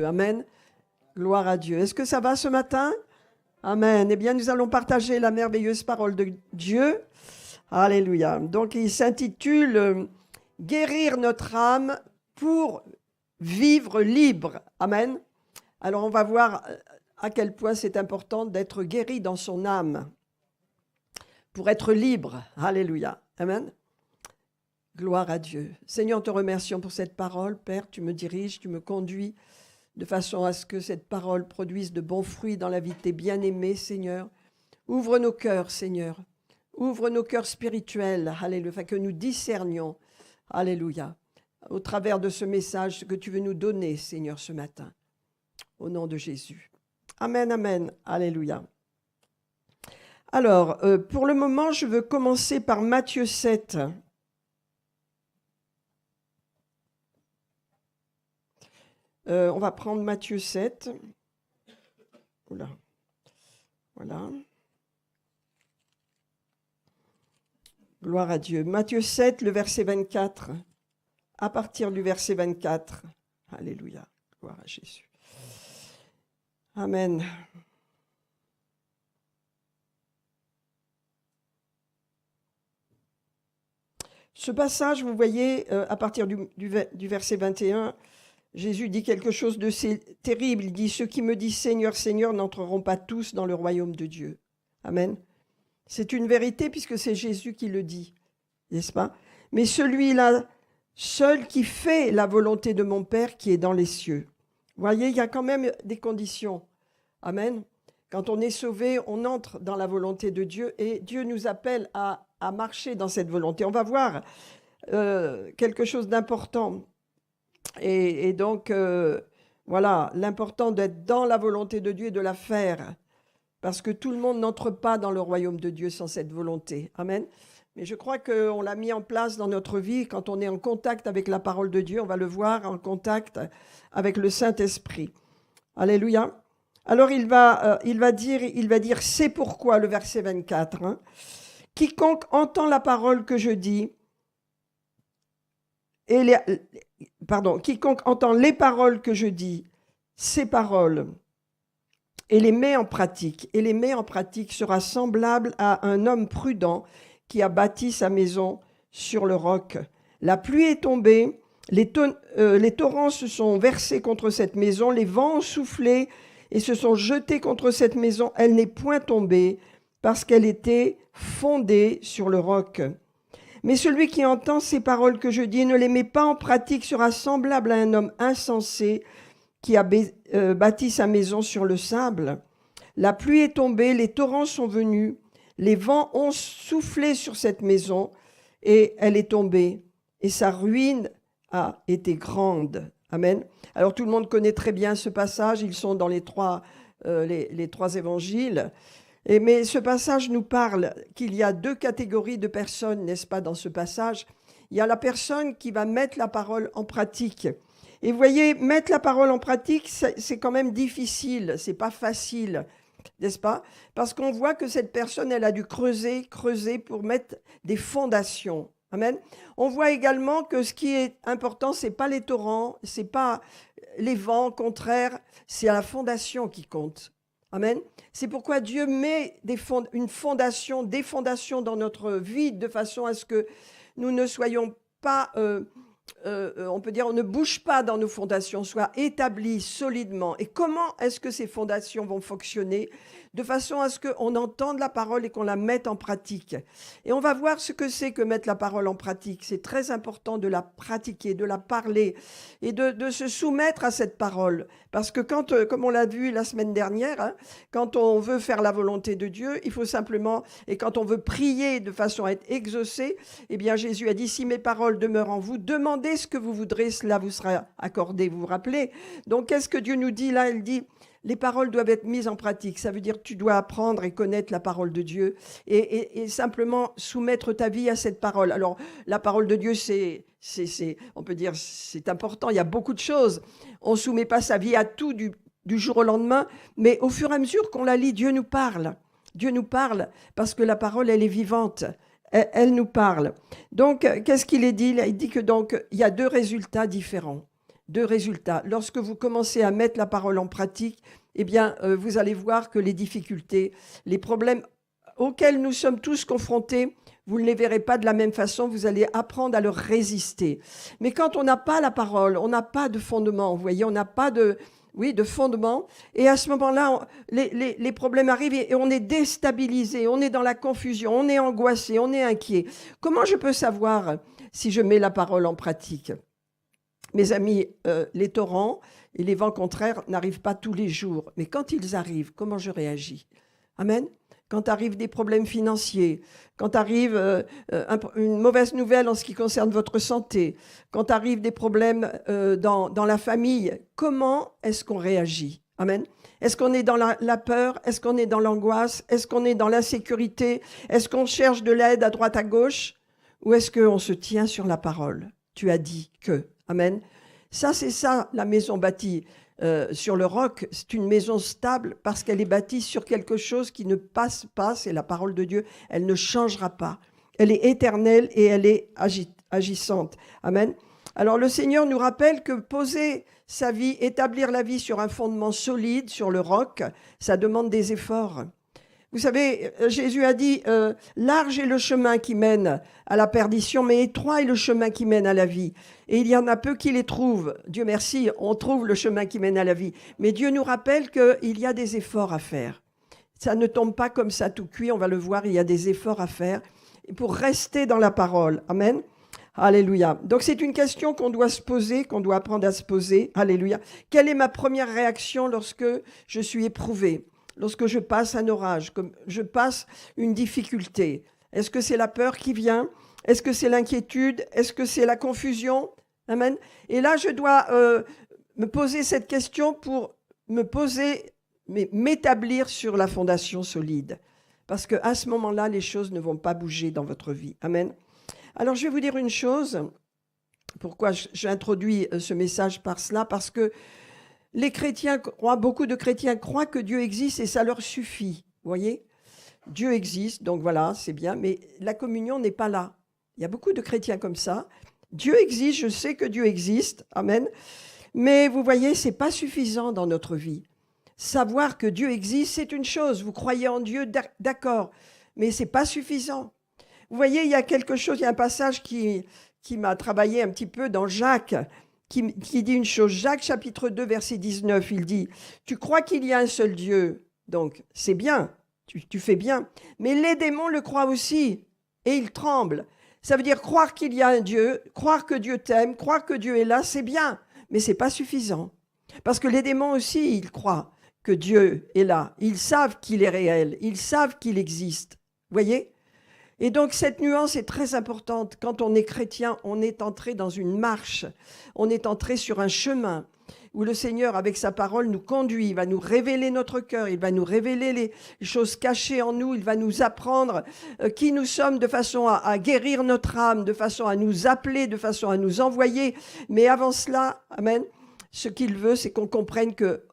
Amen. Gloire à Dieu. Est-ce que ça va ce matin? Amen. Eh bien, nous allons partager la merveilleuse parole de Dieu. Alléluia. Donc, il s'intitule Guérir notre âme pour vivre libre. Amen. Alors, on va voir à quel point c'est important d'être guéri dans son âme pour être libre. Alléluia. Amen. Gloire à Dieu. Seigneur, te remercions pour cette parole. Père, tu me diriges, tu me conduis de façon à ce que cette parole produise de bons fruits dans la vie de tes bien-aimés, Seigneur. Ouvre nos cœurs, Seigneur. Ouvre nos cœurs spirituels, alléluia, afin que nous discernions, alléluia, au travers de ce message que tu veux nous donner, Seigneur, ce matin. Au nom de Jésus. Amen, amen, alléluia. Alors, pour le moment, je veux commencer par Matthieu 7. On va prendre Matthieu 7. Oula. Voilà. Gloire à Dieu. Matthieu 7, le verset 24. À partir du verset 24. Alléluia. Gloire à Jésus. Amen. Ce passage, vous voyez, à partir du verset 21, Jésus dit quelque chose de terrible. Il dit « Ceux qui me disent Seigneur, Seigneur n'entreront pas tous dans le royaume de Dieu. » Amen. C'est une vérité puisque c'est Jésus qui le dit, n'est-ce pas? Mais celui-là, seul qui fait la volonté de mon Père qui est dans les cieux. Vous voyez, il y a quand même des conditions. Amen. Quand on est sauvé, on entre dans la volonté de Dieu et Dieu nous appelle à marcher dans cette volonté. On va voir quelque chose d'important. Et donc, voilà, l'important d'être dans la volonté de Dieu et de la faire. Parce que tout le monde n'entre pas dans le royaume de Dieu sans cette volonté. Amen. Mais je crois qu'on l'a mis en place dans notre vie. Quand on est en contact avec la parole de Dieu, on va le voir en contact avec le Saint-Esprit. Alléluia. Alors, il va dire, c'est pourquoi, le verset 24. Hein, quiconque entend la parole que je dis, quiconque entend les paroles que je dis, ces paroles, et les met en pratique, sera semblable à un homme prudent qui a bâti sa maison sur le roc. La pluie est tombée, les torrents se sont versés contre cette maison, les vents ont soufflé et se sont jetés contre cette maison. Elle n'est point tombée parce qu'elle était fondée sur le roc. Mais celui qui entend ces paroles que je dis et ne les met pas en pratique sera semblable à un homme insensé qui a bâti sa maison sur le sable. La pluie est tombée, les torrents sont venus, les vents ont soufflé sur cette maison et elle est tombée. Et sa ruine a été grande. Amen. Alors tout le monde connaît très bien ce passage, ils sont dans les trois évangiles. Mais ce passage nous parle qu'il y a deux catégories de personnes, n'est-ce pas, dans ce passage. Il y a la personne qui va mettre la parole en pratique. Et vous voyez, mettre la parole en pratique, c'est quand même difficile, c'est pas facile, n'est-ce pas? Parce qu'on voit que cette personne, elle a dû creuser pour mettre des fondations. Amen. On voit également que ce qui est important, c'est pas les torrents, c'est pas les vents, au contraire, c'est la fondation qui compte. Amen. C'est pourquoi Dieu met des fondations dans notre vie de façon à ce que nous ne soyons pas, on peut dire, on ne bouge pas dans nos fondations, soit établis solidement. Et comment est-ce que ces fondations vont fonctionner? De façon à ce qu'on entende la parole et qu'on la mette en pratique. Et on va voir ce que c'est que mettre la parole en pratique. C'est très important de la pratiquer, de la parler et de se soumettre à cette parole. Parce que quand, comme on l'a vu la semaine dernière, hein, quand on veut faire la volonté de Dieu, il faut simplement, et quand on veut prier de façon à être exaucé, eh bien Jésus a dit, si mes paroles demeurent en vous, demandez ce que vous voudrez, cela vous sera accordé. Vous vous rappelez? Donc qu'est-ce que Dieu nous dit là? Il dit, les paroles doivent être mises en pratique. Ça veut dire que tu dois apprendre et connaître la parole de Dieu et simplement soumettre ta vie à cette parole. Alors, la parole de Dieu, on peut dire, c'est important. Il y a beaucoup de choses. On ne soumet pas sa vie à tout du jour au lendemain, mais au fur et à mesure qu'on la lit, Dieu nous parle. Dieu nous parle parce que la parole, elle est vivante. Elle nous parle. Donc, qu'est-ce qu'il est dit? Il dit que donc, il y a deux résultats différents. de résultats. Lorsque vous commencez à mettre la parole en pratique, eh bien, vous allez voir que les difficultés, les problèmes auxquels nous sommes tous confrontés, vous ne les verrez pas de la même façon, vous allez apprendre à leur résister. Mais quand on n'a pas la parole, on n'a pas de fondement, vous voyez, on n'a pas de fondement, et à ce moment-là, les problèmes arrivent et on est déstabilisé, on est dans la confusion, on est angoissé, on est inquiet. Comment je peux savoir si je mets la parole en pratique ? Mes amis, les torrents et les vents contraires n'arrivent pas tous les jours, mais quand ils arrivent, comment je réagis ? Amen. Quand arrivent des problèmes financiers, quand arrive une mauvaise nouvelle en ce qui concerne votre santé, quand arrivent des problèmes dans la famille, comment est-ce qu'on réagit? Amen. Est-ce qu'on est dans la peur? Est-ce qu'on est dans l'angoisse? Est-ce qu'on est dans l'insécurité? Est-ce qu'on cherche de l'aide à droite, à gauche? Ou est-ce qu'on se tient sur la parole? Tu as dit que. Amen. Ça, c'est ça, la maison bâtie sur le roc. C'est une maison stable parce qu'elle est bâtie sur quelque chose qui ne passe pas. C'est la parole de Dieu. Elle ne changera pas. Elle est éternelle et elle est agissante. Amen. Alors, le Seigneur nous rappelle que poser sa vie, établir la vie sur un fondement solide, sur le roc, ça demande des efforts. Vous savez, Jésus a dit, large est le chemin qui mène à la perdition, mais étroit est le chemin qui mène à la vie. Et il y en a peu qui les trouvent. Dieu merci, on trouve le chemin qui mène à la vie. Mais Dieu nous rappelle qu'il y a des efforts à faire. Ça ne tombe pas comme ça tout cuit, on va le voir, il y a des efforts à faire pour rester dans la parole. Amen. Alléluia. Donc c'est une question qu'on doit se poser, qu'on doit apprendre à se poser. Alléluia. Quelle est ma première réaction lorsque je suis éprouvé? Lorsque je passe un orage, comme je passe une difficulté, est-ce que c'est la peur qui vient? Est-ce que c'est l'inquiétude? Est-ce que c'est la confusion? Amen. Et là, je dois me poser cette question pour m'établir sur la fondation solide. Parce qu'à ce moment-là, les choses ne vont pas bouger dans votre vie. Amen. Alors, je vais vous dire une chose. Pourquoi j'introduis ce message par cela? Parce que les chrétiens croient, beaucoup de chrétiens croient que Dieu existe et ça leur suffit. Vous voyez? Dieu existe, donc voilà, c'est bien, mais la communion n'est pas là. Il y a beaucoup de chrétiens comme ça. Dieu existe, je sais que Dieu existe, amen. Mais vous voyez, c'est pas suffisant dans notre vie. Savoir que Dieu existe, c'est une chose. Vous croyez en Dieu, d'accord, mais c'est pas suffisant. Vous voyez, il y a quelque chose, il y a un passage qui m'a travaillé un petit peu dans Jacques, qui dit une chose. Jacques chapitre 2 verset 19, il dit « Tu crois qu'il y a un seul Dieu, donc c'est bien, tu fais bien, mais les démons le croient aussi et ils tremblent. » Ça veut dire croire qu'il y a un Dieu, croire que Dieu t'aime, croire que Dieu est là, c'est bien, mais c'est pas suffisant. Parce que les démons aussi, ils croient que Dieu est là. Ils savent qu'il est réel, ils savent qu'il existe. Vous voyez ? Et donc, cette nuance est très importante. Quand on est chrétien, on est entré dans une marche. On est entré sur un chemin où le Seigneur, avec sa parole, nous conduit. Il va nous révéler notre cœur. Il va nous révéler les choses cachées en nous. Il va nous apprendre qui nous sommes de façon à guérir notre âme, de façon à nous appeler, de façon à nous envoyer. Mais avant cela, amen, ce qu'il veut, c'est qu'on comprenne que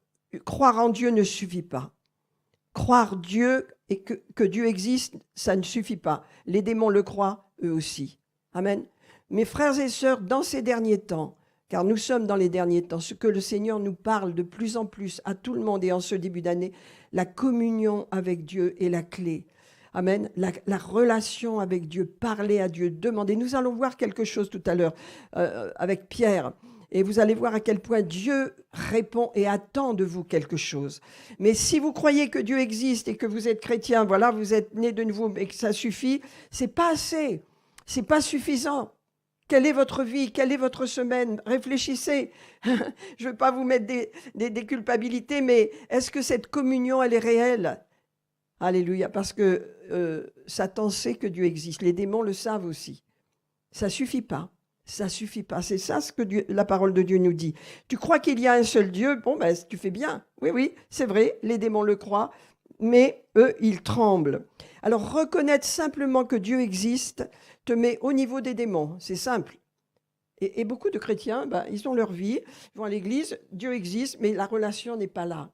croire en Dieu ne suffit pas. Croire Dieu et que Dieu existe, ça ne suffit pas. Les démons le croient, eux aussi. Amen. Mes frères et sœurs, dans ces derniers temps, car nous sommes dans les derniers temps, ce que le Seigneur nous parle de plus en plus à tout le monde et en ce début d'année, la communion avec Dieu est la clé. Amen. La relation avec Dieu, parler à Dieu, demander. Nous allons voir quelque chose tout à l'heure avec Pierre. Et vous allez voir à quel point Dieu répond et attend de vous quelque chose. Mais si vous croyez que Dieu existe et que vous êtes chrétien, voilà, vous êtes né de nouveau et que ça suffit, c'est pas assez, c'est pas suffisant. Quelle est votre vie? Quelle est votre semaine? Réfléchissez. Je ne veux pas vous mettre des culpabilités, mais est-ce que cette communion, elle est réelle? Alléluia, parce que Satan sait que Dieu existe. Les démons le savent aussi. Ça suffit pas. Ça suffit pas. C'est ça ce que la parole de Dieu nous dit. Tu crois qu'il y a un seul Dieu? Bon, ben, tu fais bien. Oui, c'est vrai, les démons le croient, mais eux, ils tremblent. Alors, reconnaître simplement que Dieu existe te met au niveau des démons. C'est simple. Et beaucoup de chrétiens, ben, ils ont leur vie, ils vont à l'église, Dieu existe, mais la relation n'est pas là.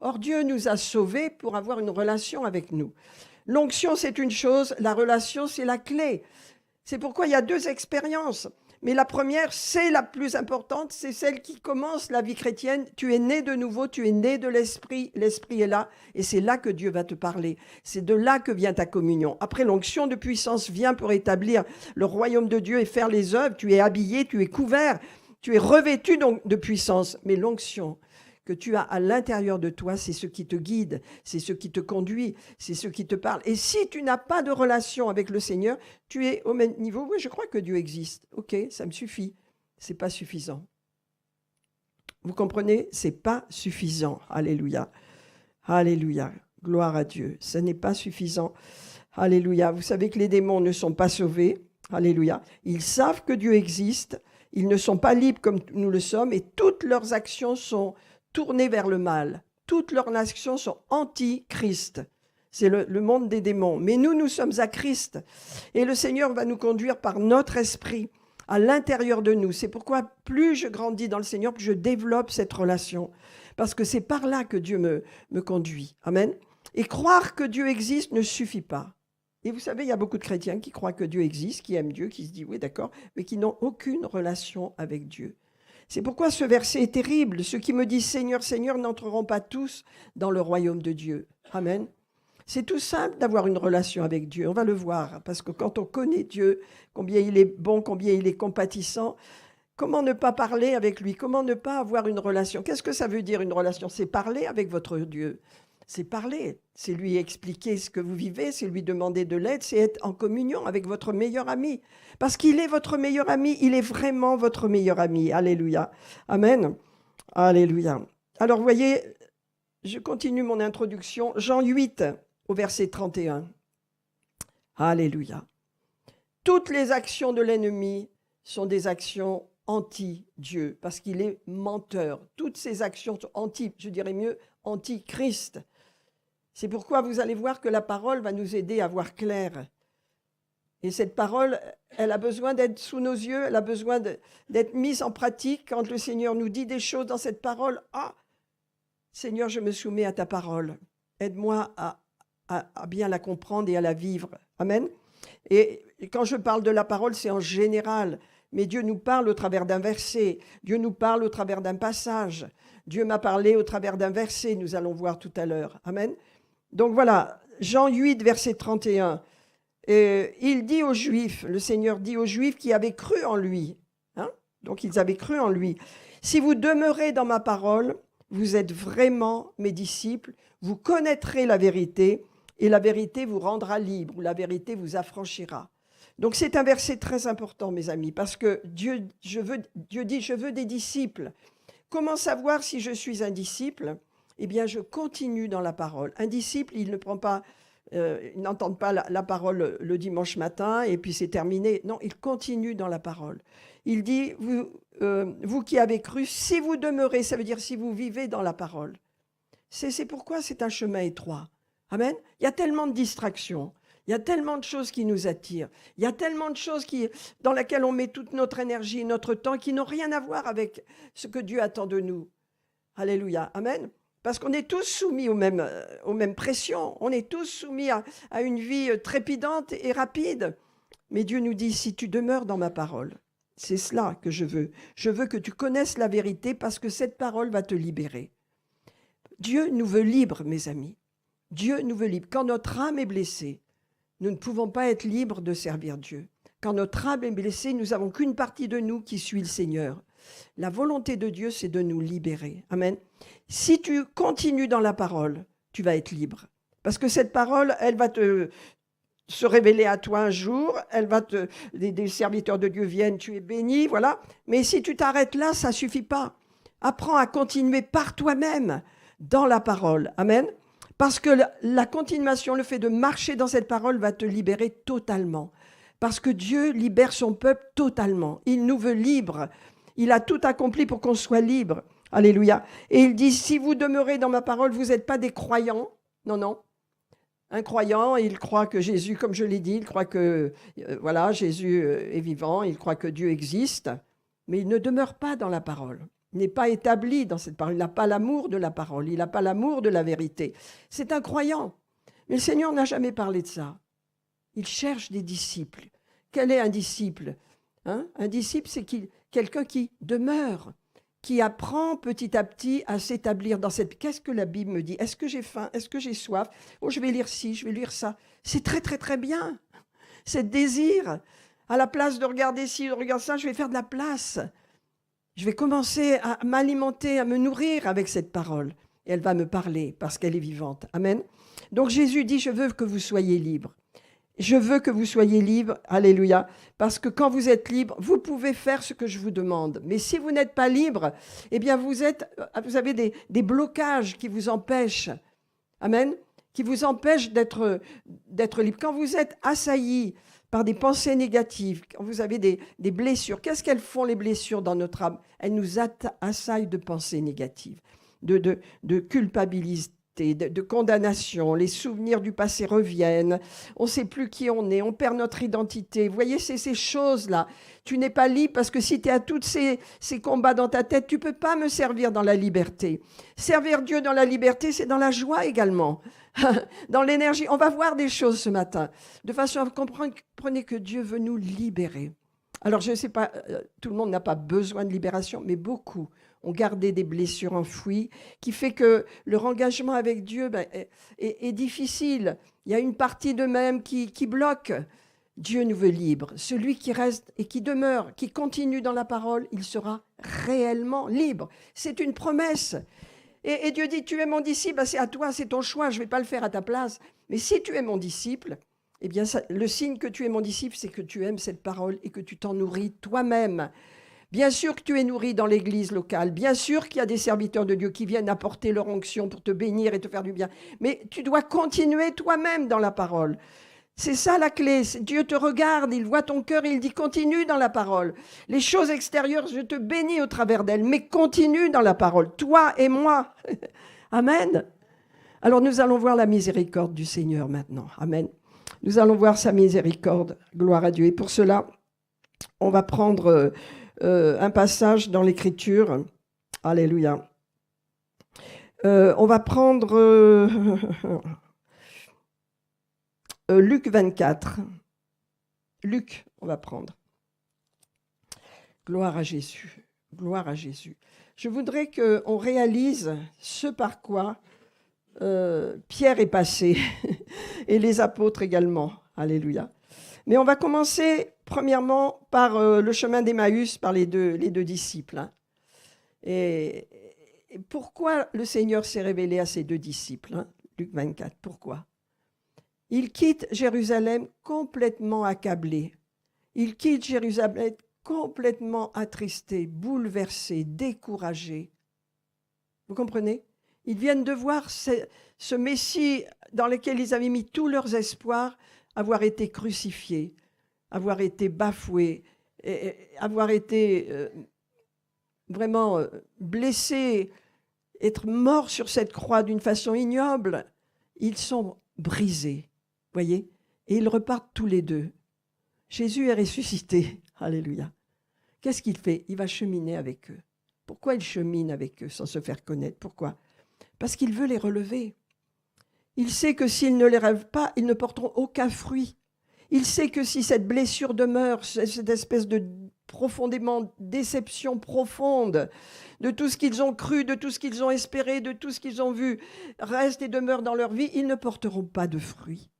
Or, Dieu nous a sauvés pour avoir une relation avec nous. L'onction, c'est une chose, la relation, c'est la clé. C'est pourquoi il y a deux expériences. Mais la première, c'est la plus importante, c'est celle qui commence la vie chrétienne. Tu es né de nouveau, tu es né de l'Esprit, l'Esprit est là, et c'est là que Dieu va te parler. C'est de là que vient ta communion. Après, l'onction de puissance vient pour établir le royaume de Dieu et faire les œuvres. Tu es habillé, tu es couvert, tu es revêtu donc de puissance. Mais l'onction que tu as à l'intérieur de toi, c'est ce qui te guide, c'est ce qui te conduit, c'est ce qui te parle. Et si tu n'as pas de relation avec le Seigneur, tu es au même niveau. Oui, je crois que Dieu existe. Ok, ça me suffit. C'est pas suffisant. Vous comprenez? C'est pas suffisant. Alléluia. Alléluia. Gloire à Dieu. Ce n'est pas suffisant. Alléluia. Vous savez que les démons ne sont pas sauvés. Alléluia. Ils savent que Dieu existe. Ils ne sont pas libres comme nous le sommes et toutes leurs actions sont tournées vers le mal. Toutes leurs actions sont anti-Christ. C'est le monde des démons. Mais nous sommes à Christ. Et le Seigneur va nous conduire par notre esprit à l'intérieur de nous. C'est pourquoi plus je grandis dans le Seigneur, plus je développe cette relation. Parce que c'est par là que Dieu me conduit. Amen. Et croire que Dieu existe ne suffit pas. Et vous savez, il y a beaucoup de chrétiens qui croient que Dieu existe, qui aiment Dieu, qui se disent oui, d'accord, mais qui n'ont aucune relation avec Dieu. C'est pourquoi ce verset est terrible. Ceux qui me disent Seigneur, Seigneur n'entreront pas tous dans le royaume de Dieu. Amen. C'est tout simple d'avoir une relation avec Dieu. On va le voir, parce que quand on connaît Dieu, combien il est bon, combien il est compatissant, comment ne pas parler avec lui? Comment ne pas avoir une relation? Qu'est-ce que ça veut dire une relation? C'est parler avec votre Dieu. C'est parler, c'est lui expliquer ce que vous vivez, c'est lui demander de l'aide, c'est être en communion avec votre meilleur ami. Parce qu'il est votre meilleur ami, il est vraiment votre meilleur ami. Alléluia. Amen. Alléluia. Alors, vous voyez, je continue mon introduction. Jean 8, au verset 31. Alléluia. Toutes les actions de l'ennemi sont des actions anti-Dieu, parce qu'il est menteur. Toutes ces actions sont je dirais mieux, anti-Christ. C'est pourquoi vous allez voir que la parole va nous aider à voir clair. Et cette parole, elle a besoin d'être sous nos yeux, elle a besoin d'être mise en pratique. Quand le Seigneur nous dit des choses dans cette parole, ah, Seigneur, je me soumets à ta parole. Aide-moi à bien la comprendre et à la vivre. Amen. Et quand je parle de la parole, c'est en général. Mais Dieu nous parle au travers d'un verset. Dieu nous parle au travers d'un passage. Dieu m'a parlé au travers d'un verset, nous allons voir tout à l'heure. Amen. Donc voilà, Jean 8, verset 31. Il dit aux Juifs, le Seigneur dit aux Juifs qui avaient cru en lui. Hein? Donc ils avaient cru en lui. Si vous demeurez dans ma parole, vous êtes vraiment mes disciples, vous connaîtrez la vérité et la vérité vous rendra libre, ou la vérité vous affranchira. Donc c'est un verset très important, mes amis, parce que Dieu dit, je veux des disciples. Comment savoir si je suis un disciple? Eh bien, je continue dans la parole. Un disciple, il ne prend pas, il n'entend pas la parole le dimanche matin et puis c'est terminé. Non, il continue dans la parole. Il dit, vous qui avez cru, si vous demeurez, ça veut dire si vous vivez dans la parole. C'est pourquoi c'est un chemin étroit. Amen. Il y a tellement de distractions. Il y a tellement de choses qui nous attirent. Il y a tellement de choses dans lesquelles on met toute notre énergie et notre temps qui n'ont rien à voir avec ce que Dieu attend de nous. Alléluia. Amen. Parce qu'on est tous soumis aux mêmes pressions. On est tous soumis à une vie trépidante et rapide. Mais Dieu nous dit, si tu demeures dans ma parole, c'est cela que je veux. Je veux que tu connaisses la vérité parce que cette parole va te libérer. Dieu nous veut libres, mes amis. Dieu nous veut libres. Quand notre âme est blessée, nous ne pouvons pas être libres de servir Dieu. Quand notre âme est blessée, nous n'avons qu'une partie de nous qui suit le Seigneur. La volonté de Dieu, c'est de nous libérer. Amen. Si tu continues dans la parole, tu vas être libre. Parce que cette parole, elle va se révéler à toi un jour, des serviteurs de Dieu viennent, tu es béni, voilà. Mais si tu t'arrêtes là, ça ne suffit pas. Apprends à continuer par toi-même dans la parole. Amen. Parce que la continuation, le fait de marcher dans cette parole va te libérer totalement. Parce que Dieu libère son peuple totalement. Il nous veut libres. Il a tout accompli pour qu'on soit libre. Alléluia. Et il dit, si vous demeurez dans ma parole, vous n'êtes pas des croyants. Non, non. Un croyant, il croit que Jésus, comme je l'ai dit, il croit que voilà, Jésus est vivant, il croit que Dieu existe, mais il ne demeure pas dans la parole. Il n'est pas établi dans cette parole. Il n'a pas l'amour de la parole. Il n'a pas l'amour de la vérité. C'est un croyant. Mais le Seigneur n'a jamais parlé de ça. Il cherche des disciples. Quel est un disciple? Hein? Un disciple, c'est quelqu'un qui demeure, qui apprend petit à petit à s'établir dans cette... Qu'est-ce que la Bible me dit? Est-ce que j'ai faim? Est-ce que j'ai soif? Oh, je vais lire ci, je vais lire ça. C'est très, très, très bien. C'est désir. À la place de regarder ci, de regarder ça, je vais faire de la place. Je vais commencer à m'alimenter, à me nourrir avec cette parole. Et elle va me parler parce qu'elle est vivante. Amen. Donc Jésus dit, je veux que vous soyez libres. Je veux que vous soyez libres, alléluia, parce que quand vous êtes libre, vous pouvez faire ce que je vous demande. Mais si vous n'êtes pas libre, eh bien vous avez des blocages qui vous empêchent, amen, qui vous empêchent d'être libre. Quand vous êtes assailli par des pensées négatives, quand vous avez des blessures, qu'est-ce qu'elles font les blessures dans notre âme? Elles nous assaillent de pensées négatives, de culpabilité, de condamnation, les souvenirs du passé reviennent, on ne sait plus qui on est, on perd notre identité. Vous voyez, c'est ces choses-là. Tu n'es pas libre parce que si tu as tous ces combats dans ta tête, tu ne peux pas me servir dans la liberté. Servir Dieu dans la liberté, c'est dans la joie également, dans l'énergie. On va voir des choses ce matin, de façon à comprendre que Dieu veut nous libérer. Alors, je ne sais pas, tout le monde n'a pas besoin de libération, mais beaucoup ont gardé des blessures enfouies, qui fait que leur engagement avec Dieu est difficile. Il y a une partie d'eux-mêmes qui bloque. Dieu nous veut libres. Celui qui reste et qui demeure, qui continue dans la parole, il sera réellement libre. C'est une promesse. Et Dieu dit, tu es mon disciple, c'est à toi, c'est ton choix, je ne vais pas le faire à ta place. Mais si tu es mon disciple, eh bien, le signe que tu es mon disciple, c'est que tu aimes cette parole et que tu t'en nourris toi-même. Bien sûr que tu es nourri dans l'église locale. Bien sûr qu'il y a des serviteurs de Dieu qui viennent apporter leur onction pour te bénir et te faire du bien. Mais tu dois continuer toi-même dans la parole. C'est ça la clé. Dieu te regarde, il voit ton cœur et il dit continue dans la parole. Les choses extérieures, je te bénis au travers d'elles, mais continue dans la parole. Toi et moi. Amen. Alors nous allons voir la miséricorde du Seigneur maintenant. Amen. Nous allons voir sa miséricorde. Gloire à Dieu. Et pour cela, on va prendre... un passage dans l'Écriture. Alléluia. On va prendre Luc 24. Luc, on va prendre. Gloire à Jésus. Gloire à Jésus. Je voudrais qu'on réalise ce par quoi Pierre est passé et les apôtres également. Alléluia. Mais on va commencer premièrement par le chemin d'Emmaüs, par les deux disciples. Hein. Et pourquoi le Seigneur s'est révélé à ces deux disciples, hein? Luc 24, pourquoi? Ils quittent Jérusalem complètement accablés. Ils quittent Jérusalem complètement attristés, bouleversés, découragés. Vous comprenez? Ils viennent de voir ce Messie dans lequel ils avaient mis tous leurs espoirs, avoir été crucifié, avoir été bafoué, avoir été vraiment blessé, être mort sur cette croix d'une façon ignoble. Ils sont brisés, voyez, et ils repartent tous les deux. Jésus est ressuscité, alléluia. Qu'est-ce qu'il fait? Il va cheminer avec eux. Pourquoi il chemine avec eux sans se faire connaître? Pourquoi? Parce qu'il veut les relever. Il sait que s'ils ne les rêvent pas, ils ne porteront aucun fruit. Il sait que si cette blessure demeure, cette espèce de profondément déception profonde de tout ce qu'ils ont cru, de tout ce qu'ils ont espéré, de tout ce qu'ils ont vu, reste et demeure dans leur vie, ils ne porteront pas de fruits.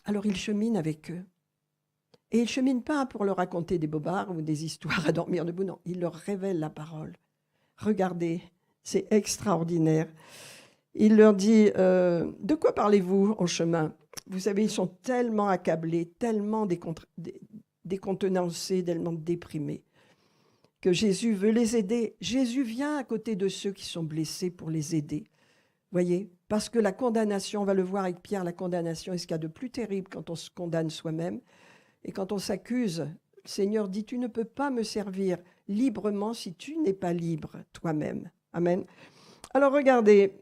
Alors il chemine avec eux. Et il ne chemine pas pour leur raconter des bobards ou des histoires à dormir debout, non, il leur révèle la parole. Regardez, c'est extraordinaire. Il leur dit, de quoi parlez-vous en chemin? Vous savez, ils sont tellement accablés, tellement décontenancés, tellement déprimés, que Jésus veut les aider. Jésus vient à côté de ceux qui sont blessés pour les aider. Voyez, parce que la condamnation, on va le voir avec Pierre, la condamnation est ce qu'il y a de plus terrible quand on se condamne soi-même. Et quand on s'accuse, le Seigneur dit, tu ne peux pas me servir librement si tu n'es pas libre toi-même. Amen. Alors regardez,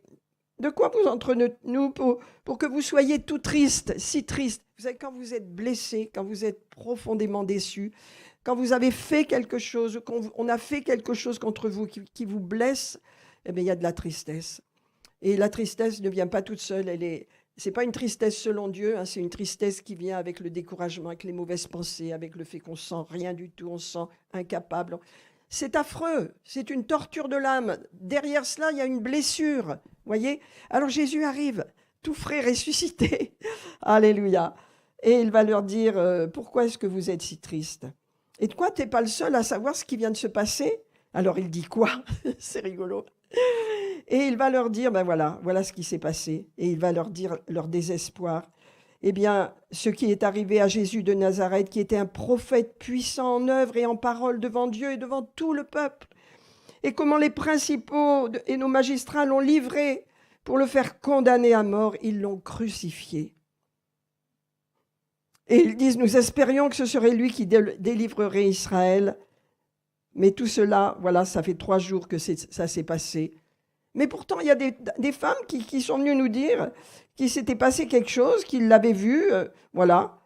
de quoi vous entretenez-nous pour que vous soyez tout triste, si triste? Vous savez, quand vous êtes blessé, quand vous êtes profondément déçu, quand vous avez fait quelque chose, qu'on a fait quelque chose contre vous qui vous blesse, eh bien, il y a de la tristesse. Et la tristesse ne vient pas toute seule, C'est pas une tristesse selon Dieu, hein, c'est une tristesse qui vient avec le découragement, avec les mauvaises pensées, avec le fait qu'on sent rien du tout, on se sent incapable. C'est affreux, c'est une torture de l'âme. Derrière cela, il y a une blessure, voyez. Alors Jésus arrive, tout frais, ressuscité. Alléluia. Et il va leur dire, pourquoi est-ce que vous êtes si triste? Et toi, tu n'es pas le seul à savoir ce qui vient de se passer? Alors il dit quoi? C'est rigolo. Et il va leur dire, ben voilà, voilà ce qui s'est passé. Et il va leur dire leur désespoir. Eh bien, ce qui est arrivé à Jésus de Nazareth, qui était un prophète puissant en œuvre et en parole devant Dieu et devant tout le peuple, et comment les principaux et nos magistrats l'ont livré pour le faire condamner à mort, ils l'ont crucifié. Et ils disent, nous espérions que ce serait lui qui délivrerait Israël. Mais tout cela, voilà, ça fait 3 jours que ça s'est passé. Mais pourtant, il y a des femmes qui sont venues nous dire qu'il s'était passé quelque chose, qu'ils l'avaient vu, voilà.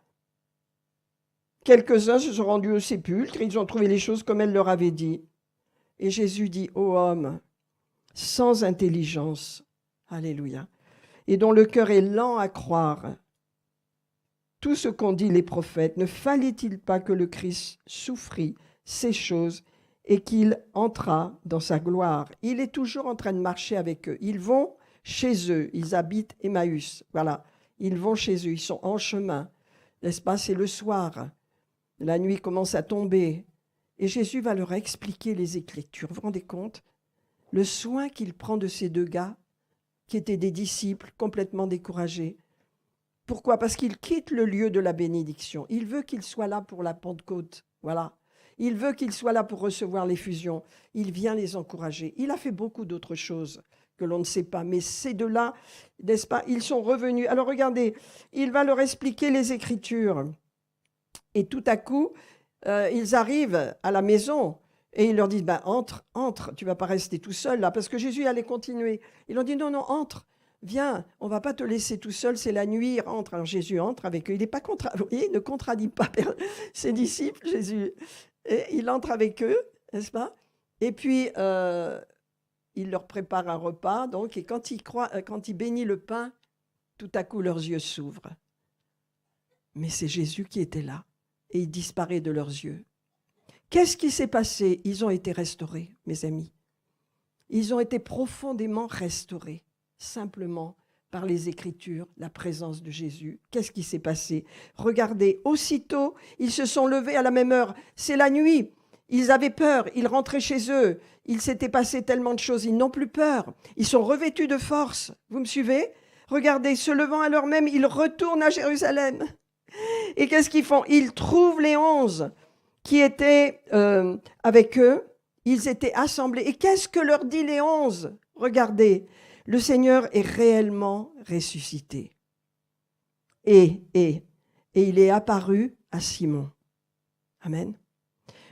Quelques-uns se sont rendus au sépulcre, ils ont trouvé les choses comme elle leur avait dit. Et Jésus dit, ô homme, sans intelligence, alléluia, et dont le cœur est lent à croire, tout ce qu'ont dit les prophètes, ne fallait-il pas que le Christ souffrit ces choses et qu'il entra dans sa gloire? Il est toujours en train de marcher avec eux. Ils vont chez eux, ils habitent Emmaüs, voilà. Ils vont chez eux, ils sont en chemin, n'est-ce pas? C'est le soir, la nuit commence à tomber, et Jésus va leur expliquer les Écritures. Vous vous rendez compte? Le soin qu'il prend de ces 2 gars, qui étaient des disciples complètement découragés. Pourquoi? Parce qu'il quitte le lieu de la bénédiction. Il veut qu'ils soient là pour la Pentecôte, voilà. Il veut qu'ils soient là pour recevoir l'effusion. Il vient les encourager. Il a fait beaucoup d'autres choses que l'on ne sait pas. Mais ces 2-là, n'est-ce pas, ils sont revenus. Alors regardez, il va leur expliquer les Écritures. Et tout à coup, ils arrivent à la maison et ils leur disent, ben, entre, tu ne vas pas rester tout seul là. Parce que Jésus allait continuer. Ils ont dit, non, entre. Viens, on ne va pas te laisser tout seul, c'est la nuit, rentre. Alors Jésus entre avec eux. Il n'est pas il ne contradit pas ses disciples, Jésus. Et il entre avec eux, n'est-ce pas? Et puis, il leur prépare un repas. Donc, et quand il bénit le pain, tout à coup, leurs yeux s'ouvrent. Mais c'est Jésus qui était là. Et il disparaît de leurs yeux. Qu'est-ce qui s'est passé? Ils ont été restaurés, mes amis. Ils ont été profondément restaurés, simplement par les Écritures, la présence de Jésus. Qu'est-ce qui s'est passé? Regardez, aussitôt, ils se sont levés à la même heure. C'est la nuit. Ils avaient peur, ils rentraient chez eux. Il s'était passé tellement de choses, ils n'ont plus peur. Ils sont revêtus de force. Vous me suivez? Regardez, se levant à l'heure même, ils retournent à Jérusalem. Et qu'est-ce qu'ils font? Ils trouvent les 11 qui étaient avec eux. Ils étaient assemblés. Et qu'est-ce que leur dit les 11? Regardez, le Seigneur est réellement ressuscité. Et il est apparu à Simon. Amen.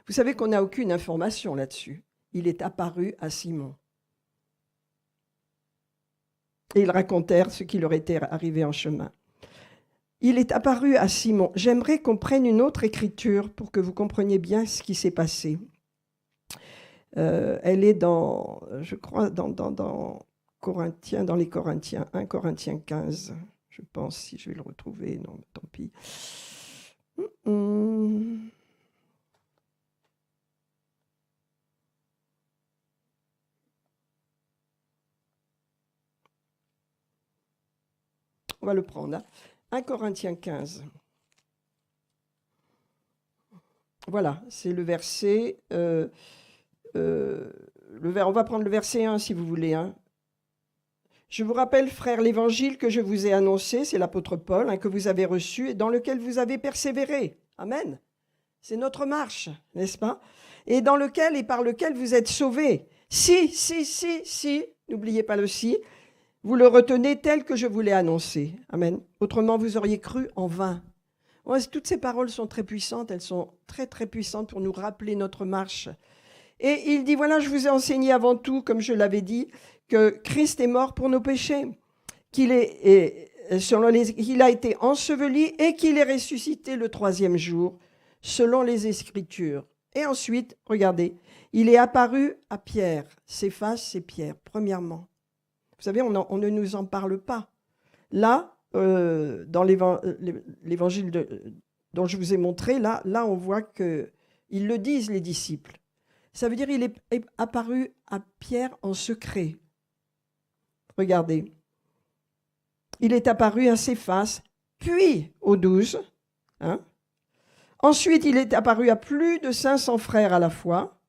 Vous savez qu'on n'a aucune information là-dessus. Il est apparu à Simon. Et ils racontèrent ce qui leur était arrivé en chemin. Il est apparu à Simon. J'aimerais qu'on prenne une autre écriture pour que vous compreniez bien ce qui s'est passé. Elle est dans, je crois, dans Corinthiens, dans les Corinthiens, 1 Corinthiens 15, je pense, si je vais le retrouver. Non, tant pis. On va le prendre. Hein. 1 Corinthiens 15. Voilà, c'est le verset. On va prendre le verset 1 si vous voulez. Hein. Je vous rappelle, frères, l'évangile que je vous ai annoncé, c'est l'apôtre Paul, hein, que vous avez reçu et dans lequel vous avez persévéré. Amen. C'est notre marche, n'est-ce pas? Et dans lequel et par lequel vous êtes sauvés. Si, n'oubliez pas le si, vous le retenez tel que je vous l'ai annoncé. Amen. Autrement, vous auriez cru en vain. Ouais, toutes ces paroles sont très puissantes, elles sont très très puissantes pour nous rappeler notre marche. Et il dit, voilà, je vous ai enseigné avant tout, comme je l'avais dit, que Christ est mort pour nos péchés, qu'il a été enseveli et qu'il est ressuscité le 3e jour, selon les Écritures. Et ensuite, regardez, il est apparu à Pierre. Céphas, c'est Pierre, premièrement. Vous savez, on ne nous en parle pas. Là, dans l'évangile dont je vous ai montré, là on voit qu'ils le disent, les disciples. Ça veut dire qu'il est apparu à Pierre en secret. Regardez. Il est apparu à Céphas, puis aux 12. Hein. Ensuite, il est apparu à plus de 500 frères à la fois,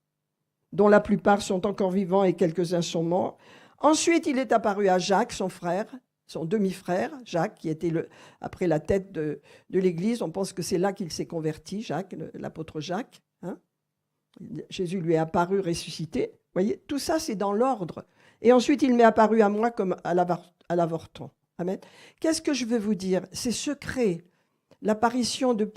dont la plupart sont encore vivants et quelques-uns sont morts. Ensuite, il est apparu à Jacques, son frère, son demi-frère, Jacques, qui était après la tête de l'Église. On pense que c'est là qu'il s'est converti, Jacques, l'apôtre Jacques. Hein. Jésus lui est apparu ressuscité. Vous voyez, tout ça, c'est dans l'ordre. Et ensuite, il m'est apparu à moi comme à l'avorton. Amen. Qu'est-ce que je veux vous dire? C'est secret. L'apparition de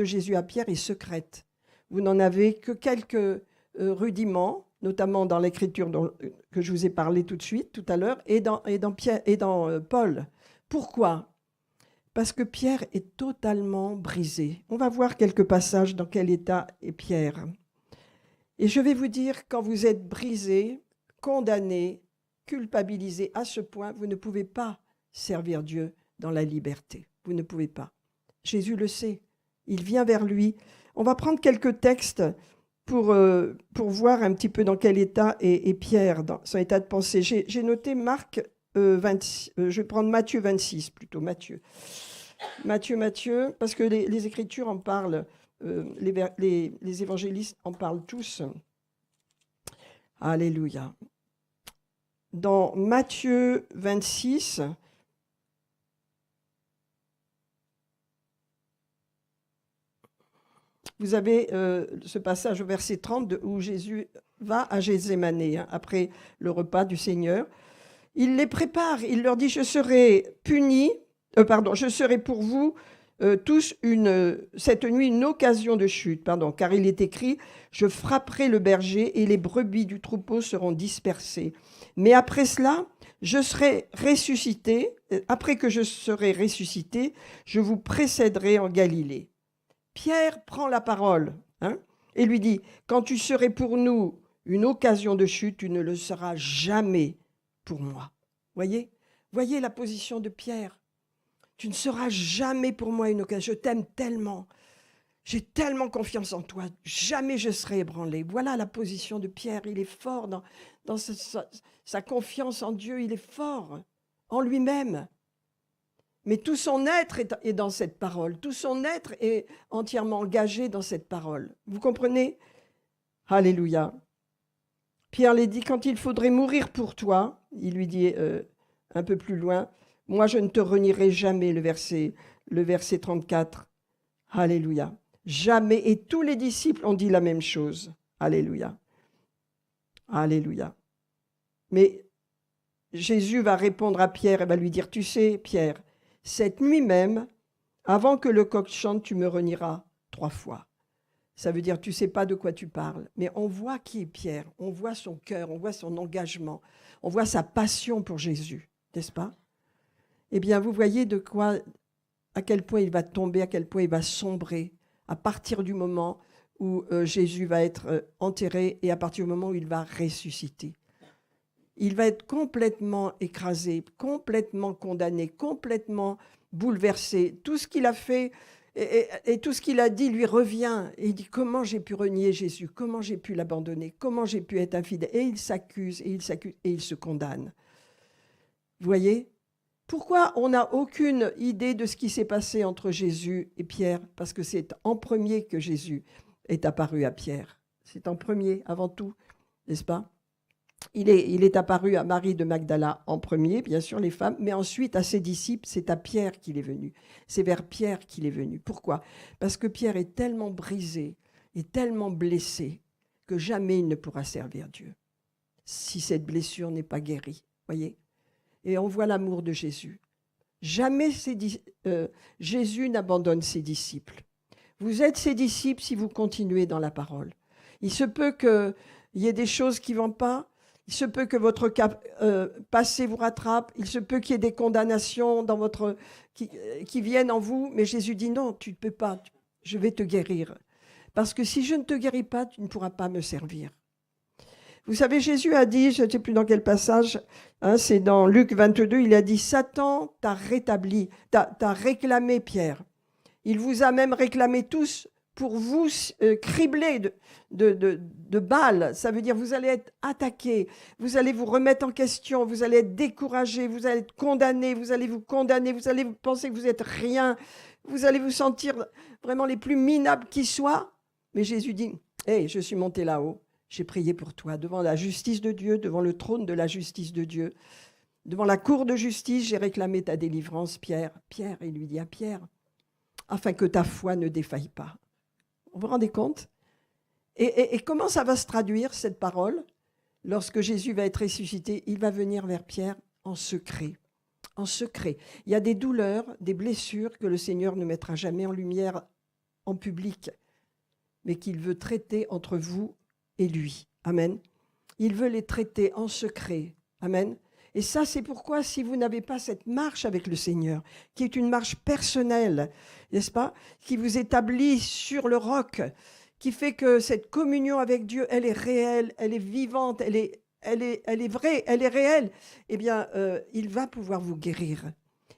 Jésus à Pierre est secrète. Vous n'en avez que quelques rudiments, notamment dans l'écriture que je vous ai parlé tout à l'heure, et dans Paul. Pourquoi? Parce que Pierre est totalement brisé. On va voir quelques passages dans quel état est Pierre. Et je vais vous dire, quand vous êtes brisé, condamné, culpabilisé à ce point, vous ne pouvez pas servir Dieu dans la liberté. Vous ne pouvez pas. Jésus le sait. Il vient vers lui. On va prendre quelques textes pour voir un petit peu dans quel état est Pierre, dans son état de pensée. J'ai noté Marc 26, je vais prendre Matthieu 26 plutôt, Matthieu, parce que les Écritures en parlent, les évangélistes en parlent tous. Alléluia. Dans Matthieu 26, vous avez ce passage au verset 30 où Jésus va à Gethsémani, après le repas du Seigneur. Il les prépare, il leur dit, je serai pour vous tous cette nuit une occasion de chute, car il est écrit, je frapperai le berger et les brebis du troupeau seront dispersées. Mais après cela, je serai ressuscité, après que je serai ressuscité, je vous précéderai en Galilée. Pierre prend la parole et lui dit, quand tu serais pour nous une occasion de chute, tu ne le seras jamais pour moi. Voyez la position de Pierre. Tu ne seras jamais pour moi une occasion. Je t'aime tellement. J'ai tellement confiance en toi. Jamais je serai ébranlé. Voilà la position de Pierre. Il est fort dans sa confiance en Dieu. Il est fort en lui-même. Mais tout son être est dans cette parole. Tout son être est entièrement engagé dans cette parole. Vous comprenez? Alléluia. Pierre lui dit, quand il faudrait mourir pour toi, il lui dit un peu plus loin, moi je ne te renierai jamais, le verset 34. Alléluia. Jamais. Et tous les disciples ont dit la même chose. Alléluia. Alléluia. Mais Jésus va répondre à Pierre et va lui dire, tu sais, Pierre, cette nuit même, avant que le coq chante, tu me renieras 3 fois. Ça veut dire, tu ne sais pas de quoi tu parles. Mais on voit qui est Pierre, on voit son cœur, on voit son engagement, on voit sa passion pour Jésus, n'est-ce pas? Eh bien, vous voyez à quel point il va tomber, à quel point il va sombrer, à partir du moment où Jésus va être enterré et à partir du moment où il va ressusciter. Il va être complètement écrasé, complètement condamné, complètement bouleversé. Tout ce qu'il a fait et tout ce qu'il a dit lui revient. Et il dit, comment j'ai pu renier Jésus? Comment j'ai pu l'abandonner? Comment j'ai pu être infidèle? Et il s'accuse, et il se condamne. Vous voyez? Pourquoi on n'a aucune idée de ce qui s'est passé entre Jésus et Pierre? Parce que c'est en premier que Jésus est apparu à Pierre. C'est en premier, avant tout, n'est-ce pas? Il est apparu à Marie de Magdala en premier, bien sûr, les femmes, mais ensuite à ses disciples, c'est à Pierre qu'il est venu. C'est vers Pierre qu'il est venu. Pourquoi? Parce que Pierre est tellement brisé, et tellement blessé, que jamais il ne pourra servir Dieu, si cette blessure n'est pas guérie. Voyez? Et on voit l'amour de Jésus. Jamais Jésus n'abandonne ses disciples. Vous êtes ses disciples si vous continuez dans la parole. Il se peut qu'il y ait des choses qui ne vont pas. Il se peut que votre passé vous rattrape. Il se peut qu'il y ait des condamnations qui viennent en vous. Mais Jésus dit non, tu ne peux pas. Je vais te guérir. Parce que si je ne te guéris pas, tu ne pourras pas me servir. Vous savez, Jésus a dit, je ne sais plus dans quel passage, hein, c'est dans Luc 22, il a dit, Satan t'a rétabli, t'a réclamé Pierre. Il vous a même réclamé tous pour vous cribler de balles. Ça veut dire vous allez être attaqué, vous allez vous remettre en question, vous allez être découragé, vous allez être condamné, vous allez vous condamner, vous allez penser que vous êtes rien, vous allez vous sentir vraiment les plus minables qui soient. Mais Jésus dit, hey, je suis monté là-haut, j'ai prié pour toi, devant la justice de Dieu, devant le trône de la justice de Dieu, devant la cour de justice, j'ai réclamé ta délivrance, Pierre. Pierre, il lui dit à Pierre, afin que ta foi ne défaille pas. Vous vous rendez compte ? Et comment ça va se traduire, cette parole ? Lorsque Jésus va être ressuscité, il va venir vers Pierre en secret. En secret. Il y a des douleurs, des blessures que le Seigneur ne mettra jamais en lumière en public, mais qu'il veut traiter entre vous et lui. Amen. Il veut les traiter en secret. Amen. Et ça, c'est pourquoi, si vous n'avez pas cette marche avec le Seigneur, qui est une marche personnelle, n'est-ce pas, qui vous établit sur le roc, qui fait que cette communion avec Dieu, elle est réelle, elle est vivante, elle est vraie, elle est réelle, eh bien, il va pouvoir vous guérir.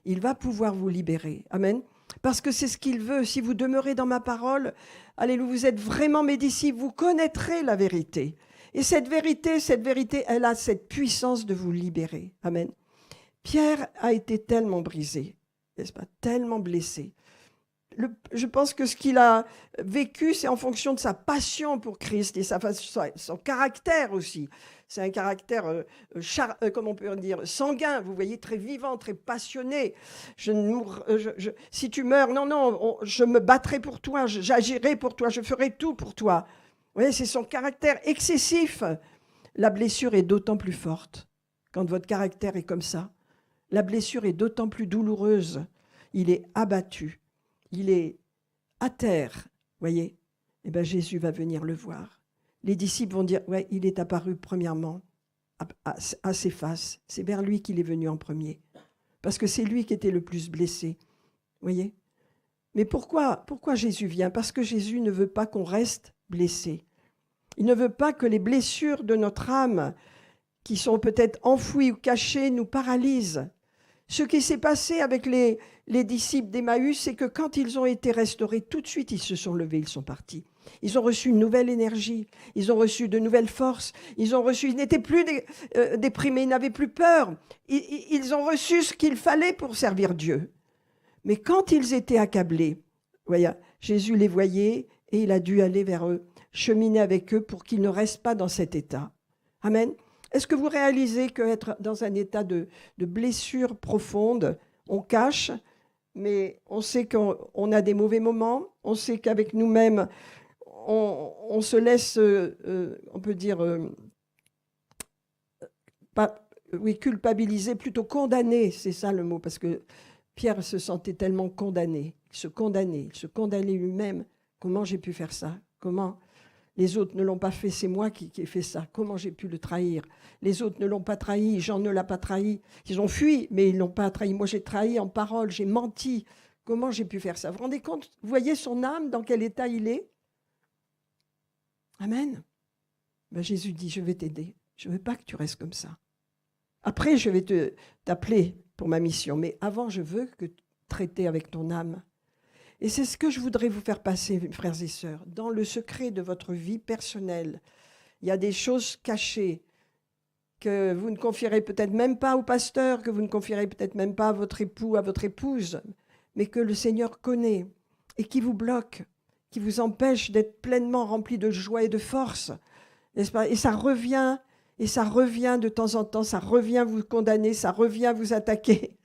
Il va pouvoir vous libérer. Amen. Parce que c'est ce qu'il veut. Si vous demeurez dans ma parole, alléluia, vous êtes vraiment mes disciples, vous connaîtrez la vérité. Et cette vérité, elle a cette puissance de vous libérer. Amen. Pierre a été tellement brisé, n'est-ce pas, tellement blessé. Je pense que ce qu'il a vécu, c'est en fonction de sa passion pour Christ et son caractère aussi. C'est un caractère, comment on peut dire, sanguin, vous voyez, très vivant, très passionné. Si tu meurs, non, je me battrai pour toi, j'agirai pour toi, je ferai tout pour toi. Vous voyez, c'est son caractère excessif. La blessure est d'autant plus forte quand votre caractère est comme ça. La blessure est d'autant plus douloureuse. Il est abattu. Il est à terre, voyez. Eh bien, Jésus va venir le voir. Les disciples vont dire, ouais, il est apparu premièrement à ses faces. C'est vers lui qu'il est venu en premier. Parce que c'est lui qui était le plus blessé, voyez. Mais pourquoi Jésus vient ? Parce que Jésus ne veut pas qu'on reste blessé. Il ne veut pas que les blessures de notre âme, qui sont peut-être enfouies ou cachées, nous paralysent. Ce qui s'est passé avec les disciples d'Emmaüs, c'est que quand ils ont été restaurés, tout de suite, ils se sont levés, ils sont partis. Ils ont reçu une nouvelle énergie, ils ont reçu de nouvelles forces, ils n'étaient plus déprimés, ils n'avaient plus peur. Ils ont reçu ce qu'il fallait pour servir Dieu. Mais quand ils étaient accablés, voyez, Jésus les voyait et il a dû aller vers eux, cheminer avec eux pour qu'ils ne restent pas dans cet état. Amen. Est-ce que vous réalisez qu'être dans un état de blessure profonde, on cache, mais on sait qu'on a des mauvais moments, on sait qu'avec nous-mêmes, on se laisse, on peut dire, culpabiliser, plutôt condamner, c'est ça le mot, parce que Pierre se sentait tellement condamné, il se condamnait lui-même. Comment j'ai pu faire ça ? Comment ? Les autres ne l'ont pas fait, c'est moi qui ai fait ça. Comment j'ai pu le trahir ? Les autres ne l'ont pas trahi, Jean ne l'a pas trahi. Ils ont fui, mais ils ne l'ont pas trahi. Moi, j'ai trahi en parole, j'ai menti. Comment j'ai pu faire ça ? Vous vous rendez compte ? Vous voyez son âme, dans quel état il est ? Amen. Ben, Jésus dit, je vais t'aider. Je ne veux pas que tu restes comme ça. Après, je vais t'appeler pour ma mission. Mais avant, je veux que traiter avec ton âme. Et c'est ce que je voudrais vous faire passer, frères et sœurs. Dans le secret de votre vie personnelle, il y a des choses cachées que vous ne confierez peut-être même pas au pasteur, que vous ne confierez peut-être même pas à votre époux, à votre épouse, mais que le Seigneur connaît et qui vous bloque, qui vous empêche d'être pleinement rempli de joie et de force, n'est-ce pas ? Et ça revient de temps en temps, ça revient vous condamner, ça revient vous attaquer.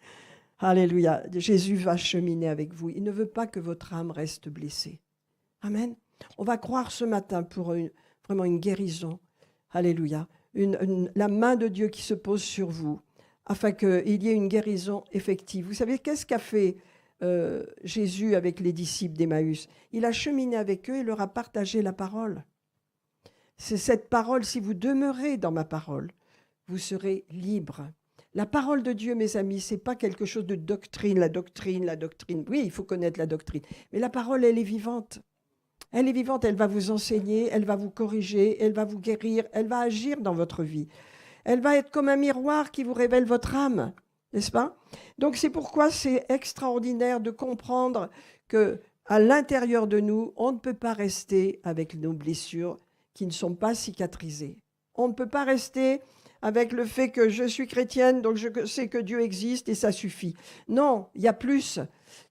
Alléluia, Jésus va cheminer avec vous. Il ne veut pas que votre âme reste blessée. Amen. On va croire ce matin pour vraiment une guérison. Alléluia. La main de Dieu qui se pose sur vous, afin qu'il y ait une guérison effective. Vous savez, qu'est-ce qu'a fait Jésus avec les disciples d'Emmaüs ? Il a cheminé avec eux et leur a partagé la parole. C'est cette parole, si vous demeurez dans ma parole, vous serez libres. La parole de Dieu, mes amis, ce n'est pas quelque chose de doctrine, la doctrine. Oui, il faut connaître la doctrine. Mais la parole, elle est vivante. Elle est vivante, elle va vous enseigner, elle va vous corriger, elle va vous guérir, elle va agir dans votre vie. Elle va être comme un miroir qui vous révèle votre âme, n'est-ce pas? Donc c'est pourquoi c'est extraordinaire de comprendre que à l'intérieur de nous, on ne peut pas rester avec nos blessures qui ne sont pas cicatrisées. On ne peut pas rester avec le fait que je suis chrétienne, donc je sais que Dieu existe et ça suffit. Non, il y a plus.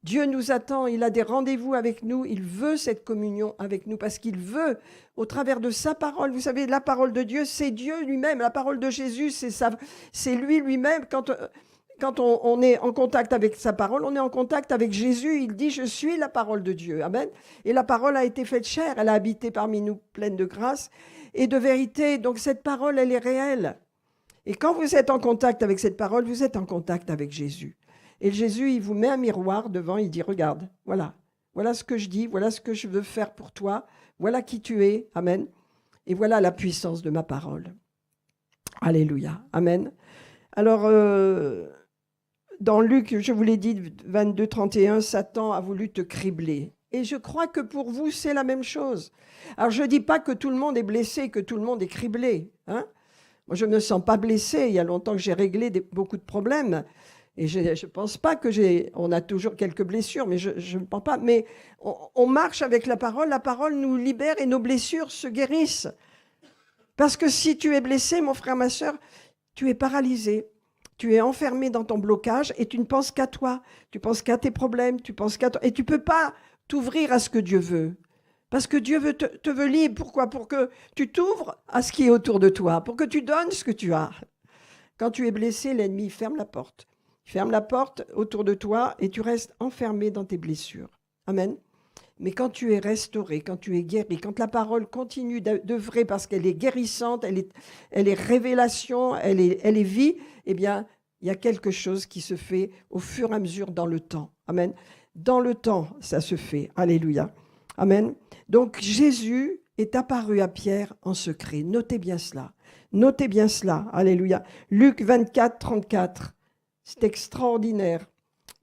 Dieu nous attend, il a des rendez-vous avec nous, il veut cette communion avec nous parce qu'il veut, au travers de sa parole, vous savez, la parole de Dieu, c'est Dieu lui-même, la parole de Jésus, c'est lui-même. Quand on est en contact avec sa parole, on est en contact avec Jésus. Il dit, je suis la parole de Dieu. Amen. Et la parole a été faite chair, elle a habité parmi nous pleine de grâce et de vérité. Donc cette parole, elle est réelle. Et quand vous êtes en contact avec cette parole, vous êtes en contact avec Jésus. Et Jésus, il vous met un miroir devant, il dit, regarde, voilà ce que je dis, voilà ce que je veux faire pour toi, voilà qui tu es, amen. Et voilà la puissance de ma parole. Alléluia, amen. Alors, dans Luc, je vous l'ai dit, 22, 31, Satan a voulu te cribler. Et je crois que pour vous, c'est la même chose. Alors, je ne dis pas que tout le monde est blessé, que tout le monde est criblé, hein. Moi, je ne me sens pas blessée. Il y a longtemps que j'ai réglé beaucoup de problèmes. Et je ne pense pas que on a toujours quelques blessures, mais je ne pense pas. Mais on marche avec la parole nous libère et nos blessures se guérissent. Parce que si tu es blessé, mon frère, ma soeur, tu es paralysé. Tu es enfermé dans ton blocage et tu ne penses qu'à toi. Tu penses qu'à tes problèmes, tu penses qu'à toi. Et tu ne peux pas t'ouvrir à ce que Dieu veut. Parce que Dieu te veut libre. Pourquoi? Pour que tu t'ouvres à ce qui est autour de toi, pour que tu donnes ce que tu as. Quand tu es blessé, l'ennemi ferme la porte. Il ferme la porte autour de toi et tu restes enfermé dans tes blessures. Amen. Mais quand tu es restauré, quand tu es guéri, quand la parole continue d'œuvrer parce qu'elle est guérissante, elle est révélation, elle est vie, eh bien, il y a quelque chose qui se fait au fur et à mesure dans le temps. Amen. Dans le temps, ça se fait. Alléluia. Amen. Donc, Jésus est apparu à Pierre en secret. Notez bien cela. Notez bien cela. Alléluia. Luc 24, 34. C'est extraordinaire.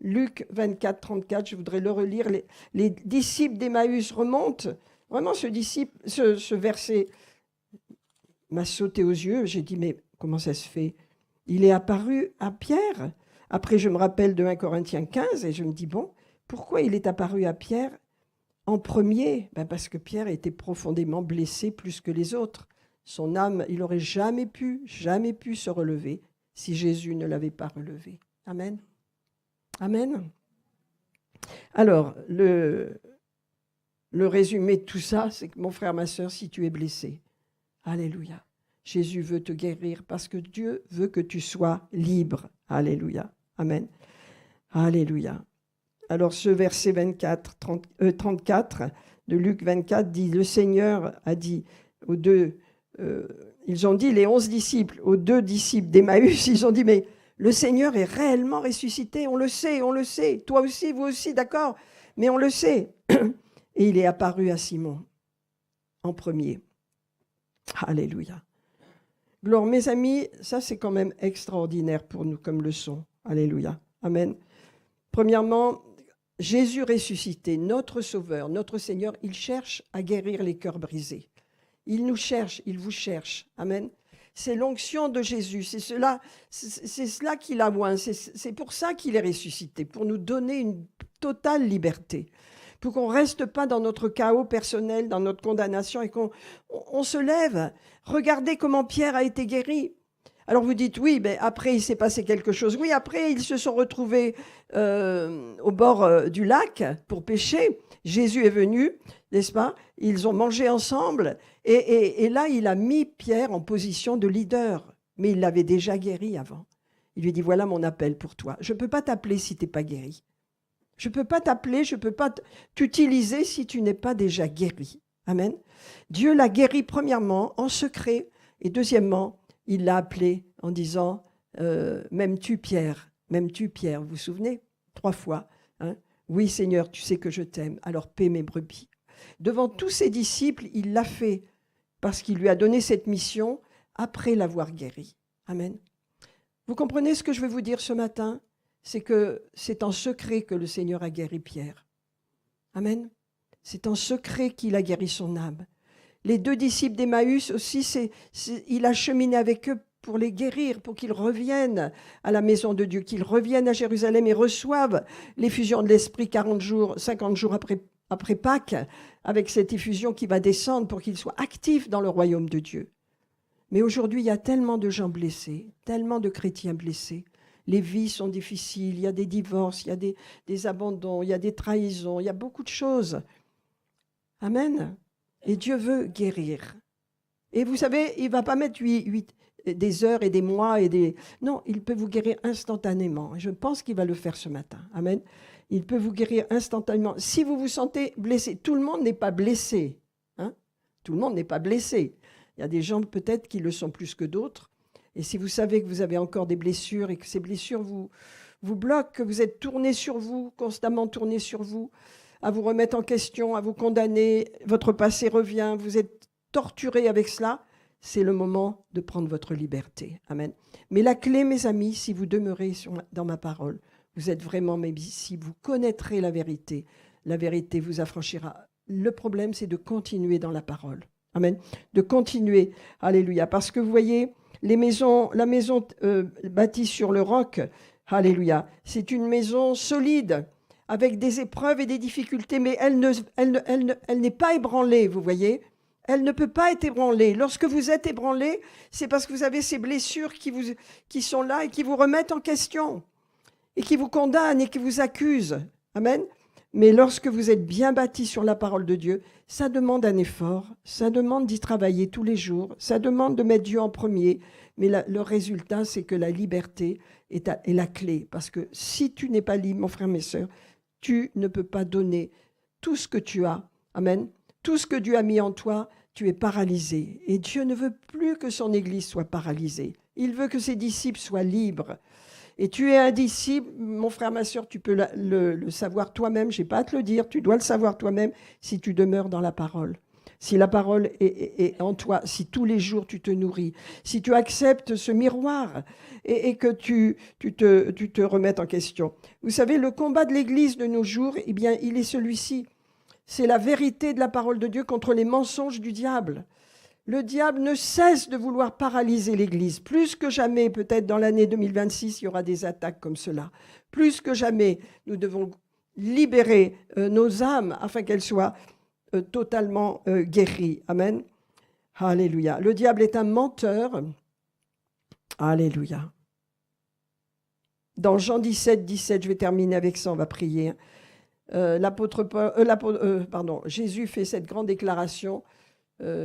Luc 24, 34, je voudrais le relire. Les disciples d'Emmaüs remontent. Vraiment, ce verset m'a sauté aux yeux. J'ai dit, mais comment ça se fait? Il est apparu à Pierre. Après, je me rappelle de 1 Corinthiens 15 et je me dis, bon, pourquoi il est apparu à Pierre en premier? Parce que Pierre était profondément blessé plus que les autres. Son âme, il n'aurait jamais pu se relever si Jésus ne l'avait pas relevé. Amen. Amen. Alors, le résumé de tout ça, c'est que mon frère, ma soeur, si tu es blessé, alléluia, Jésus veut te guérir parce que Dieu veut que tu sois libre. Alléluia. Amen. Alléluia. Alors, ce verset 34 de Luc 24 dit, le Seigneur a dit aux deux, ils ont dit, les 11 disciples, aux 2 disciples d'Emmaüs, ils ont dit, mais le Seigneur est réellement ressuscité, on le sait, toi aussi, vous aussi, d'accord, mais on le sait. Et il est apparu à Simon en premier. Alléluia. Gloire, mes amis, ça c'est quand même extraordinaire pour nous comme leçon. Alléluia. Amen. Premièrement, Jésus ressuscité, notre Sauveur, notre Seigneur, il cherche à guérir les cœurs brisés. Il nous cherche, il vous cherche. Amen. C'est l'onction de Jésus, c'est cela qu'il a oint, c'est pour ça qu'il est ressuscité, pour nous donner une totale liberté, pour qu'on ne reste pas dans notre chaos personnel, dans notre condamnation et qu'on se lève. Regardez comment Pierre a été guéri. Alors vous dites, oui, mais après il s'est passé quelque chose. Oui, après ils se sont retrouvés au bord du lac pour pêcher. Jésus est venu, n'est-ce pas? Ils ont mangé ensemble et là il a mis Pierre en position de leader. Mais il l'avait déjà guéri avant. Il lui dit, voilà mon appel pour toi. Je ne peux pas t'appeler si tu n'es pas guéri. Je ne peux pas t'appeler, je ne peux pas t'utiliser si tu n'es pas déjà guéri. Amen. Dieu l'a guéri premièrement en secret et deuxièmement, il l'a appelé en disant m'aimes-tu Pierre? M'aimes-tu Pierre? Vous vous souvenez? 3 fois. Hein? Oui Seigneur, tu sais que je t'aime, alors paie mes brebis. Devant tous ses disciples, il l'a fait parce qu'il lui a donné cette mission après l'avoir guéri. Amen. Vous comprenez ce que je vais vous dire ce matin? C'est que c'est en secret que le Seigneur a guéri Pierre. Amen. C'est en secret qu'il a guéri son âme. Les 2 disciples d'Emmaüs aussi, il a cheminé avec eux pour les guérir, pour qu'ils reviennent à la maison de Dieu, qu'ils reviennent à Jérusalem et reçoivent l'effusion de l'Esprit 40 jours, 50 jours après Pâques, avec cette effusion qui va descendre pour qu'ils soient actifs dans le royaume de Dieu. Mais aujourd'hui, il y a tellement de gens blessés, tellement de chrétiens blessés. Les vies sont difficiles, il y a des divorces, il y a des abandons, il y a des trahisons, il y a beaucoup de choses. Amen. Et Dieu veut guérir. Et vous savez, il ne va pas mettre des heures et des mois Non, il peut vous guérir instantanément. Je pense qu'il va le faire ce matin. Amen. Il peut vous guérir instantanément. Si vous vous sentez blessé, tout le monde n'est pas blessé. Hein? Tout le monde n'est pas blessé. Il y a des gens peut-être qui le sont plus que d'autres. Et si vous savez que vous avez encore des blessures et que ces blessures vous bloquent, que vous êtes tourné sur vous, constamment tourné sur vous, à vous remettre en question, à vous condamner, votre passé revient, vous êtes torturé avec cela, c'est le moment de prendre votre liberté. Amen. Mais la clé, mes amis, si vous demeurez dans ma parole, vous êtes vraiment, mais si vous connaîtrez la vérité vous affranchira. Le problème, c'est de continuer dans la parole. Amen. De continuer. Alléluia. Parce que vous voyez, la maison bâtie sur le roc, alléluia, c'est une maison solide, avec des épreuves et des difficultés, mais elle n'est pas ébranlée, vous voyez. Elle ne peut pas être ébranlée. Lorsque vous êtes ébranlé, c'est parce que vous avez ces blessures qui sont là et qui vous remettent en question, et qui vous condamnent et qui vous accusent. Amen. Mais lorsque vous êtes bien bâti sur la parole de Dieu, ça demande un effort, ça demande d'y travailler tous les jours, ça demande de mettre Dieu en premier. Mais le résultat, c'est que la liberté est la clé. Parce que si tu n'es pas libre, mon frère, mes sœurs, tu ne peux pas donner tout ce que tu as. Amen. Tout ce que Dieu a mis en toi, tu es paralysé. Et Dieu ne veut plus que son Église soit paralysée. Il veut que ses disciples soient libres. Et tu es un disciple, mon frère, ma sœur, tu peux le savoir toi-même. Je n'ai pas à te le dire, tu dois le savoir toi-même si tu demeures dans la parole. Si la parole est en toi, si tous les jours tu te nourris, si tu acceptes ce miroir et que tu te remettes en question. Vous savez, le combat de l'Église de nos jours, eh bien, il est celui-ci. C'est la vérité de la parole de Dieu contre les mensonges du diable. Le diable ne cesse de vouloir paralyser l'Église. Plus que jamais, peut-être dans l'année 2026, il y aura des attaques comme cela. Plus que jamais, nous devons libérer nos âmes afin qu'elles soient totalement guéries. Amen. Alléluia. Le diable est un menteur. Alléluia. Dans Jean 17, je vais terminer avec ça, on va prier. Jésus fait cette grande déclaration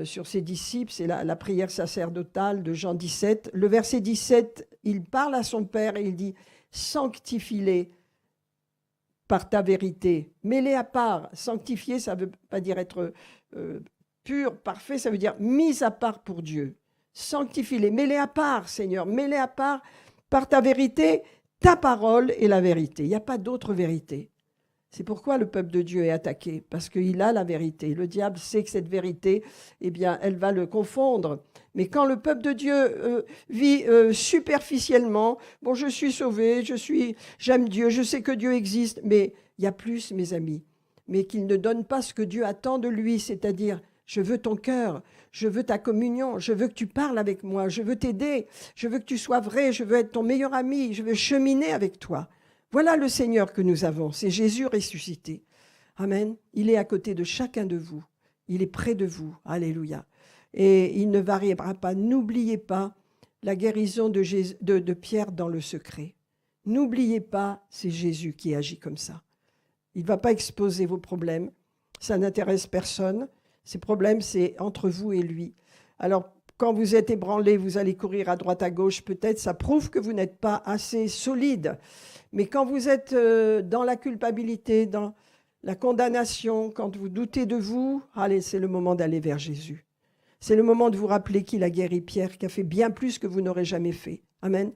sur ses disciples, c'est la prière sacerdotale de Jean 17. Le verset 17, il parle à son Père et il dit « Sanctifie-les par ta vérité, mets-les à part. » Sanctifier, ça ne veut pas dire être pur, parfait, ça veut dire mis à part pour Dieu. Sanctifie-les, mets-les à part, Seigneur, mets-les à part par ta vérité, ta parole est la vérité. Il n'y a pas d'autre vérité. C'est pourquoi le peuple de Dieu est attaqué, parce qu'il a la vérité. Le diable sait que cette vérité, eh bien, elle va le confondre. Mais quand le peuple de Dieu vit superficiellement, bon, je suis sauvé, j'aime Dieu, je sais que Dieu existe, mais il y a plus, mes amis. Mais qu'il ne donne pas ce que Dieu attend de lui, c'est-à-dire, je veux ton cœur, je veux ta communion, je veux que tu parles avec moi, je veux t'aider, je veux que tu sois vrai, je veux être ton meilleur ami, je veux cheminer avec toi. Voilà le Seigneur que nous avons, c'est Jésus ressuscité. Amen. Il est à côté de chacun de vous. Il est près de vous. Alléluia. Et il ne variera pas. N'oubliez pas la guérison de Pierre dans le secret. N'oubliez pas, c'est Jésus qui agit comme ça. Il ne va pas exposer vos problèmes. Ça n'intéresse personne. Ces problèmes, c'est entre vous et lui. Alors, quand vous êtes ébranlé, vous allez courir à droite, à gauche, peut-être, ça prouve que vous n'êtes pas assez solide. Mais quand vous êtes dans la culpabilité, dans la condamnation, quand vous doutez de vous, allez, c'est le moment d'aller vers Jésus. C'est le moment de vous rappeler qu'il a guéri Pierre, qui a fait bien plus que vous n'aurez jamais fait. Amen.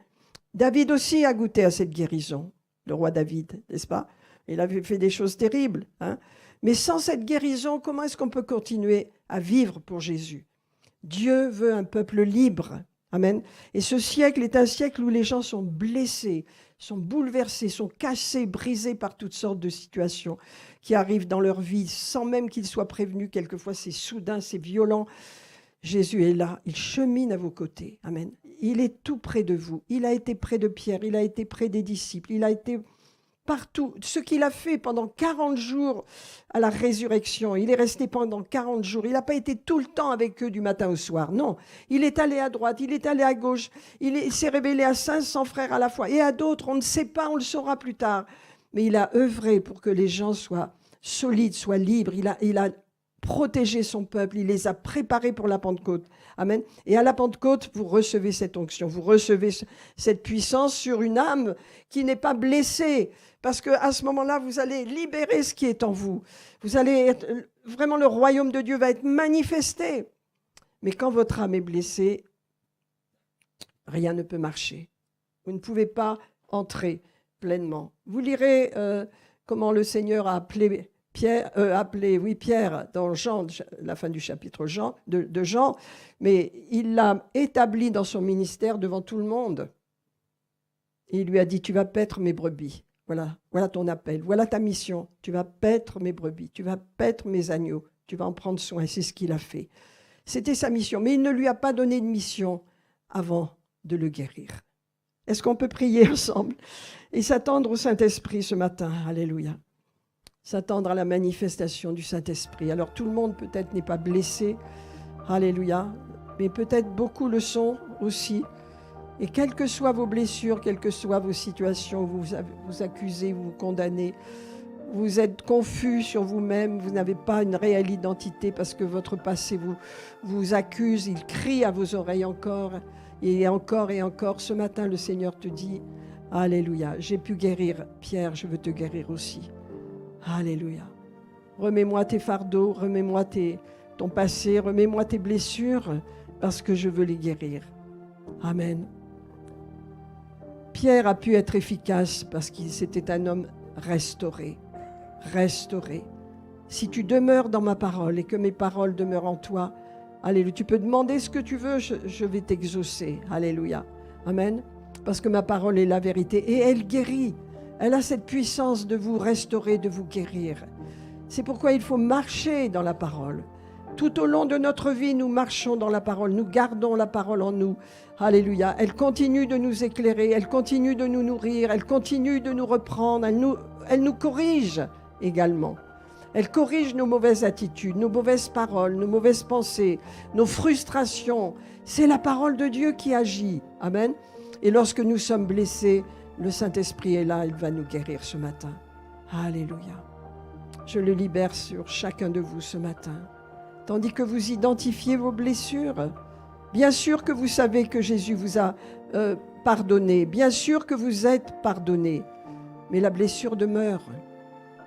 David aussi a goûté à cette guérison, le roi David, n'est-ce pas? Il avait fait des choses terribles. Hein? Mais sans cette guérison, comment est-ce qu'on peut continuer à vivre pour Jésus? Dieu veut un peuple libre. Amen. Et ce siècle est un siècle où les gens sont blessés, sont bouleversés, sont cassés, brisés par toutes sortes de situations qui arrivent dans leur vie sans même qu'ils soient prévenus. Quelquefois, c'est soudain, c'est violent. Jésus est là, il chemine à vos côtés. Amen. Il est tout près de vous. Il a été près de Pierre, il a été près des disciples, il a été partout. Ce qu'il a fait pendant 40 jours à la résurrection, il est resté pendant 40 jours. Il n'a pas été tout le temps avec eux du matin au soir. Non, il est allé à droite, il est allé à gauche. Il s'est révélé à 500 frères à la fois et à d'autres. On ne sait pas, on le saura plus tard. Mais il a œuvré pour que les gens soient solides, soient libres. Il a protégé son peuple, il les a préparés pour la Pentecôte. Amen. Et à la Pentecôte, vous recevez cette onction, vous recevez cette puissance sur une âme qui n'est pas blessée. Parce qu'à ce moment-là, vous allez libérer ce qui est en vous. Vous allez être, vraiment, le royaume de Dieu va être manifesté. Mais quand votre âme est blessée, rien ne peut marcher. Vous ne pouvez pas entrer pleinement. Vous lirez comment le Seigneur a appelé Pierre dans Jean, la fin du chapitre de Jean, mais il l'a établi dans son ministère devant tout le monde. Et il lui a dit, tu vas paître mes brebis. Voilà ton appel, voilà ta mission. Tu vas paître mes brebis, tu vas paître mes agneaux, tu vas en prendre soin. Et c'est ce qu'il a fait. C'était sa mission, mais il ne lui a pas donné de mission avant de le guérir. Est-ce qu'on peut prier ensemble et s'attendre au Saint-Esprit ce matin? Alléluia. S'attendre à la manifestation du Saint-Esprit. Alors tout le monde peut-être n'est pas blessé, alléluia, mais peut-être beaucoup le sont aussi. Et quelles que soient vos blessures, quelles que soient vos situations, vous accusez, vous condamnez, vous êtes confus sur vous-même, vous n'avez pas une réelle identité parce que votre passé vous accuse, il crie à vos oreilles encore et encore et encore. Ce matin, le Seigneur te dit, alléluia, j'ai pu guérir Pierre, je veux te guérir aussi. Alléluia. Remets-moi tes fardeaux, remets-moi ton passé, remets-moi tes blessures parce que je veux les guérir. Amen. Pierre a pu être efficace parce qu'il c'était un homme restauré. Restauré. Si tu demeures dans ma parole et que mes paroles demeurent en toi, alléluia, tu peux demander ce que tu veux, je vais t'exaucer. Alléluia. Amen. Parce que ma parole est la vérité et elle guérit. Elle a cette puissance de vous restaurer, de vous guérir. C'est pourquoi il faut marcher dans la parole. Tout au long de notre vie, nous marchons dans la parole, nous gardons la parole en nous. Alléluia. Elle continue de nous éclairer, elle continue de nous nourrir, elle continue de nous reprendre, elle nous corrige également. Elle corrige nos mauvaises attitudes, nos mauvaises paroles, nos mauvaises pensées, nos frustrations. C'est la parole de Dieu qui agit. Amen. Et lorsque nous sommes blessés, le Saint-Esprit est là, il va nous guérir ce matin. Alléluia. Je le libère sur chacun de vous ce matin. Tandis que vous identifiez vos blessures, bien sûr que vous savez que Jésus vous a pardonné, bien sûr que vous êtes pardonné, mais la blessure demeure.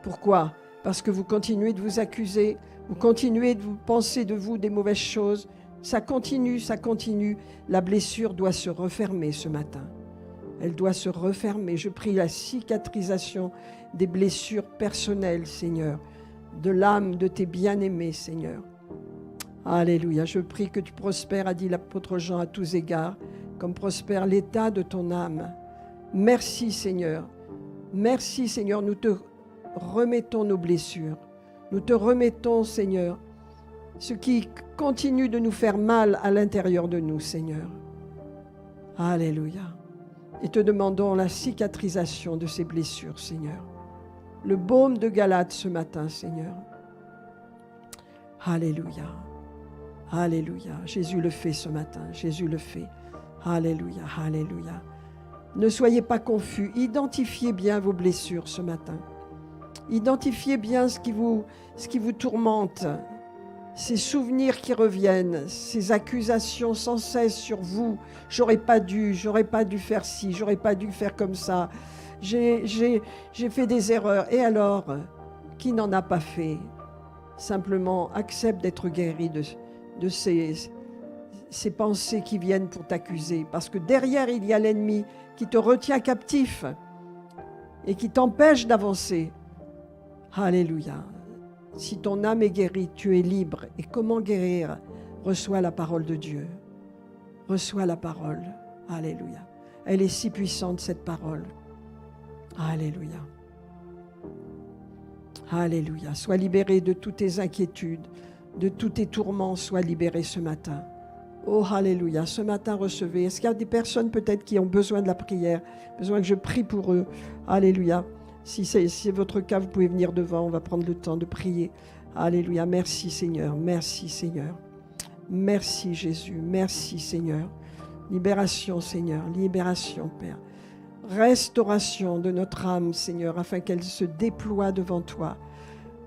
Pourquoi? Parce que vous continuez de vous accuser, vous continuez de vous penser de vous des mauvaises choses. Ça continue, ça continue. La blessure doit se refermer ce matin. Elle doit se refermer. Je prie la cicatrisation des blessures personnelles, Seigneur, de l'âme de tes bien-aimés, Seigneur. Alléluia. Je prie que tu prospères, a dit l'apôtre Jean, à tous égards, comme prospère l'état de ton âme. Merci, Seigneur. Merci, Seigneur. Nous te remettons nos blessures. Nous te remettons, Seigneur, ce qui continue de nous faire mal à l'intérieur de nous, Seigneur. Alléluia. Et te demandons la cicatrisation de ces blessures, Seigneur. Le baume de Galate ce matin, Seigneur. Alléluia. Alléluia. Jésus le fait ce matin. Jésus le fait. Alléluia. Alléluia. Ne soyez pas confus. Identifiez bien vos blessures ce matin. Identifiez bien ce qui vous tourmente. Ces souvenirs qui reviennent, ces accusations sans cesse sur vous. J'aurais pas dû faire ci, j'aurais pas dû faire comme ça. J'ai fait des erreurs. Et alors, qui n'en a pas fait? Simplement, accepte d'être guéri de ces pensées qui viennent pour t'accuser. Parce que derrière, il y a l'ennemi qui te retient captif et qui t'empêche d'avancer. Alléluia. Si ton âme est guérie, tu es libre. Et comment guérir? Reçois la parole de Dieu. Reçois la parole. Alléluia. Elle est si puissante, cette parole. Alléluia. Alléluia. Sois libéré de toutes tes inquiétudes, de tous tes tourments. Sois libéré ce matin. Oh, alléluia. Ce matin, recevez. Est-ce qu'il y a des personnes peut-être qui ont besoin de la prière, besoin que je prie pour eux? Alléluia. Si c'est votre cas, vous pouvez venir devant. On va prendre le temps de prier. Alléluia. Merci Seigneur. Merci Seigneur. Merci Jésus. Merci Seigneur. Libération Seigneur. Libération Père. Restauration de notre âme Seigneur, afin qu'elle se déploie devant toi.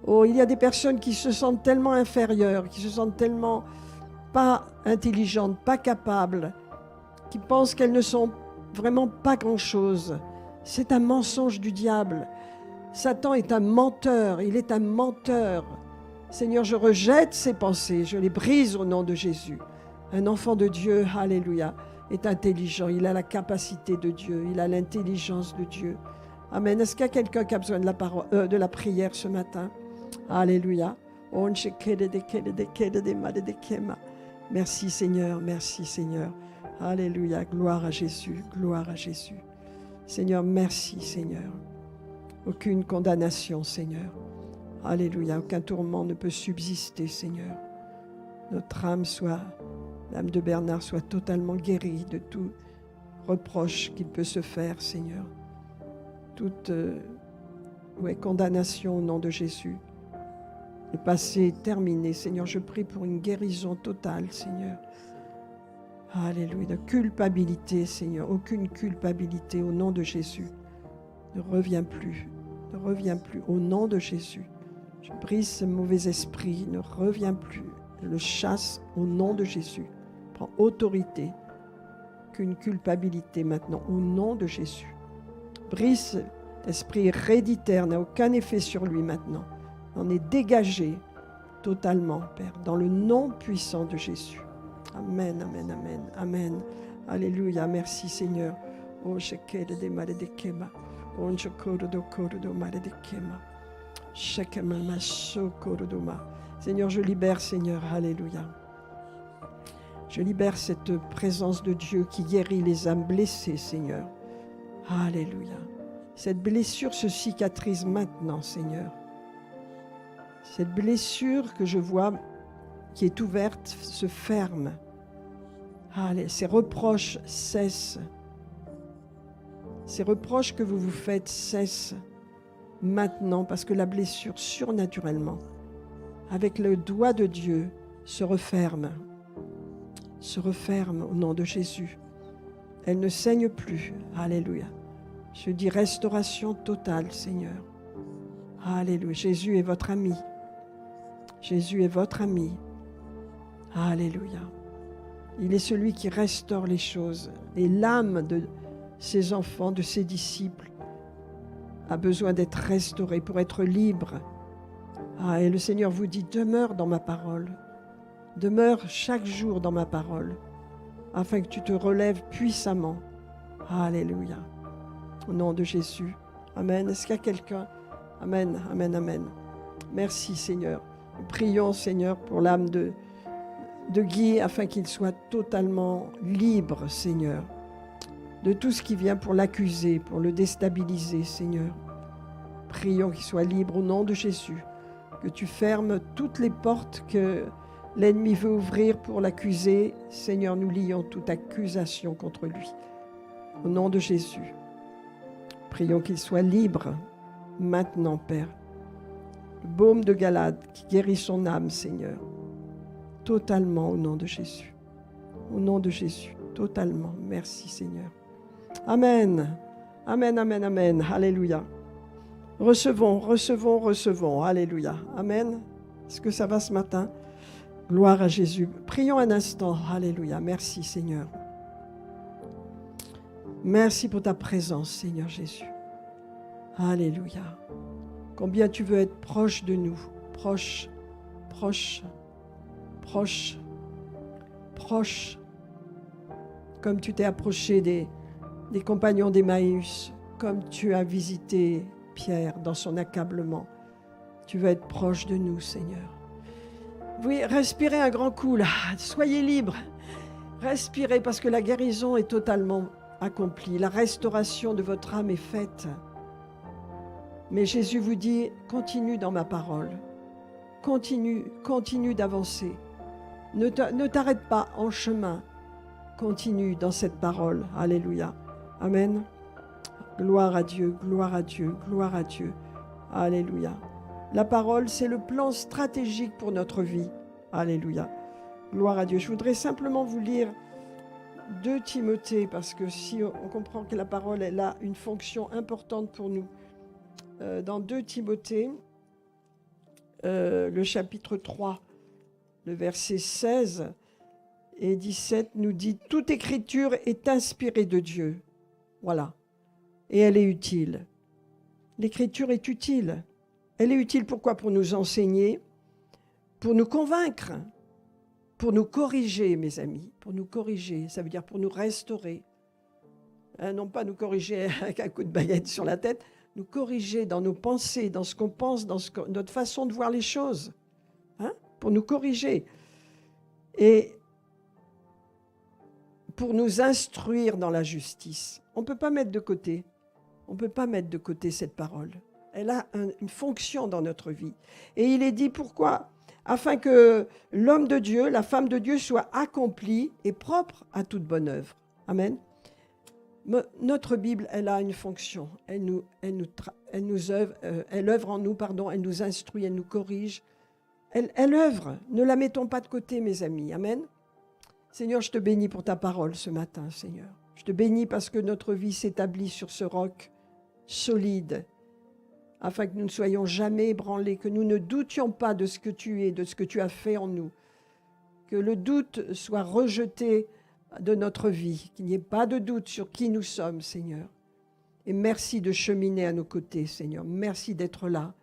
Oh, il y a des personnes qui se sentent tellement inférieures, qui se sentent tellement pas intelligentes, pas capables, qui pensent qu'elles ne sont vraiment pas grand-chose. C'est un mensonge du diable. Satan est un menteur, il est un menteur. Seigneur, je rejette ces pensées, je les brise au nom de Jésus. Un enfant de Dieu, alléluia, est intelligent, il a la capacité de Dieu, il a l'intelligence de Dieu. Amen. Est-ce qu'il y a quelqu'un qui a besoin de la prière ce matin? Alléluia. Merci Seigneur, merci Seigneur. Alléluia, gloire à Jésus, gloire à Jésus. Seigneur, merci Seigneur. Aucune condamnation Seigneur. Alléluia, aucun tourment ne peut subsister Seigneur. Notre âme l'âme de Bernard soit totalement guérie de tout reproche qu'il peut se faire Seigneur. Toute condamnation au nom de Jésus. Le passé est terminé Seigneur, je prie pour une guérison totale Seigneur. Alléluia, de culpabilité Seigneur, aucune culpabilité au nom de Jésus. Ne reviens plus au nom de Jésus. Je brise ce mauvais esprit, ne reviens plus. Je le chasse au nom de Jésus. Prends autorité, qu'une culpabilité maintenant au nom de Jésus. Brise l'esprit héréditaire, n'a aucun effet sur lui maintenant. On est dégagé totalement, Père, dans le nom puissant de Jésus. Amen, amen, amen, amen. Alléluia, merci Seigneur. Oh, shekere de mare de kema. Oh, shokoro do koro do mare de kema. Shekema maso koro do ma. Seigneur, je libère, Seigneur, alléluia. Je libère cette présence de Dieu qui guérit les âmes blessées, Seigneur. Alléluia. Cette blessure se cicatrise maintenant, Seigneur. Cette blessure que je vois qui est ouverte se ferme. Allez, ces reproches cessent. Ces reproches que vous vous faites cessent maintenant parce que la blessure surnaturellement, avec le doigt de Dieu, se referme au nom de Jésus. Elle ne saigne plus. Alléluia. Je dis restauration totale, Seigneur. Alléluia. Jésus est votre ami. Jésus est votre ami. Alléluia. Il est celui qui restaure les choses. Et l'âme de ses enfants, de ses disciples, a besoin d'être restaurée pour être libre. Et le Seigneur vous dit, demeure dans ma parole. Demeure chaque jour dans ma parole, afin que tu te relèves puissamment. Alléluia. Au nom de Jésus. Amen. Est-ce qu'il y a quelqu'un? Amen, amen, amen. Merci Seigneur. Nous prions Seigneur pour l'âme de Guy, afin qu'il soit totalement libre, Seigneur, de tout ce qui vient pour l'accuser, pour le déstabiliser, Seigneur. Prions qu'il soit libre au nom de Jésus, que tu fermes toutes les portes que l'ennemi veut ouvrir pour l'accuser. Seigneur, nous lions toute accusation contre lui. Au nom de Jésus, prions qu'il soit libre maintenant, Père. Le baume de Galade qui guérit son âme, Seigneur. Totalement au nom de Jésus. Au nom de Jésus, totalement. Merci, Seigneur. Amen. Amen, amen, amen. Alléluia. Recevons, recevons, recevons. Alléluia. Amen. Est-ce que ça va ce matin? Gloire à Jésus. Prions un instant. Alléluia. Merci, Seigneur. Merci pour ta présence, Seigneur Jésus. Alléluia. Combien tu veux être proche de nous. Proche, proche, proche, proche. Comme tu t'es approché des compagnons d'Emmaüs, comme tu as visité Pierre dans son accablement. Tu veux être proche de nous, Seigneur. Oui, respirez un grand coup là. Soyez libres. Respirez parce que la guérison est totalement accomplie. La restauration de votre âme est faite. Mais Jésus vous dit, continue dans ma parole. Continue d'avancer. Ne t'arrête pas en chemin. Continue dans cette parole. Alléluia. Amen. Gloire à Dieu, gloire à Dieu, gloire à Dieu. Alléluia. La parole, c'est le plan stratégique pour notre vie. Alléluia. Gloire à Dieu. Je voudrais simplement vous lire 2 Timothée, parce que si on comprend que la parole, elle a une fonction importante pour nous. Dans 2 Timothée, le chapitre 3, le verset 16 et 17 nous dit « Toute écriture est inspirée de Dieu. » Voilà. Et elle est utile. L'écriture est utile. Elle est utile pourquoi? Pour nous enseigner, pour nous convaincre, pour nous corriger, mes amis. Pour nous corriger, ça veut dire pour nous restaurer. Non pas nous corriger avec un coup de baguette sur la tête, nous corriger dans nos pensées, dans ce qu'on pense, dans notre façon de voir les choses. Pour nous corriger. Et pour nous instruire dans la justice. On ne peut pas mettre de côté. On ne peut pas mettre de côté cette parole. Elle a une fonction dans notre vie. Et il est dit pourquoi? Afin que l'homme de Dieu, la femme de Dieu soit accomplie et propre à toute bonne œuvre. Amen. Notre Bible, elle a une fonction. Elle œuvre en nous, elle nous instruit, elle nous corrige. Elle œuvre. Ne la mettons pas de côté, mes amis. Amen. Seigneur, je te bénis pour ta parole ce matin, Seigneur. Je te bénis parce que notre vie s'établit sur ce roc solide, afin que nous ne soyons jamais ébranlés, que nous ne doutions pas de ce que tu es, de ce que tu as fait en nous, que le doute soit rejeté de notre vie, qu'il n'y ait pas de doute sur qui nous sommes, Seigneur. Et merci de cheminer à nos côtés, Seigneur. Merci d'être là.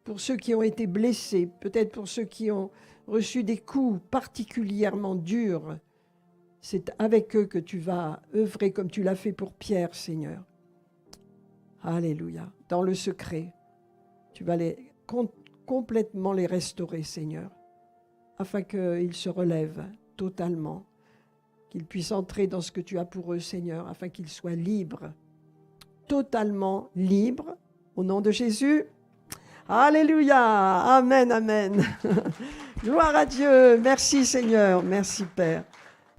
Pour ceux qui ont été blessés, peut-être pour ceux qui ont reçu des coups particulièrement durs, c'est avec eux que tu vas œuvrer comme tu l'as fait pour Pierre, Seigneur. Alléluia. Dans le secret, tu vas complètement les restaurer, Seigneur, afin qu'ils se relèvent totalement, qu'ils puissent entrer dans ce que tu as pour eux, Seigneur, afin qu'ils soient libres, totalement libres, au nom de Jésus. Alléluia. Amen, amen. Gloire à Dieu. Merci, Seigneur. Merci, Père.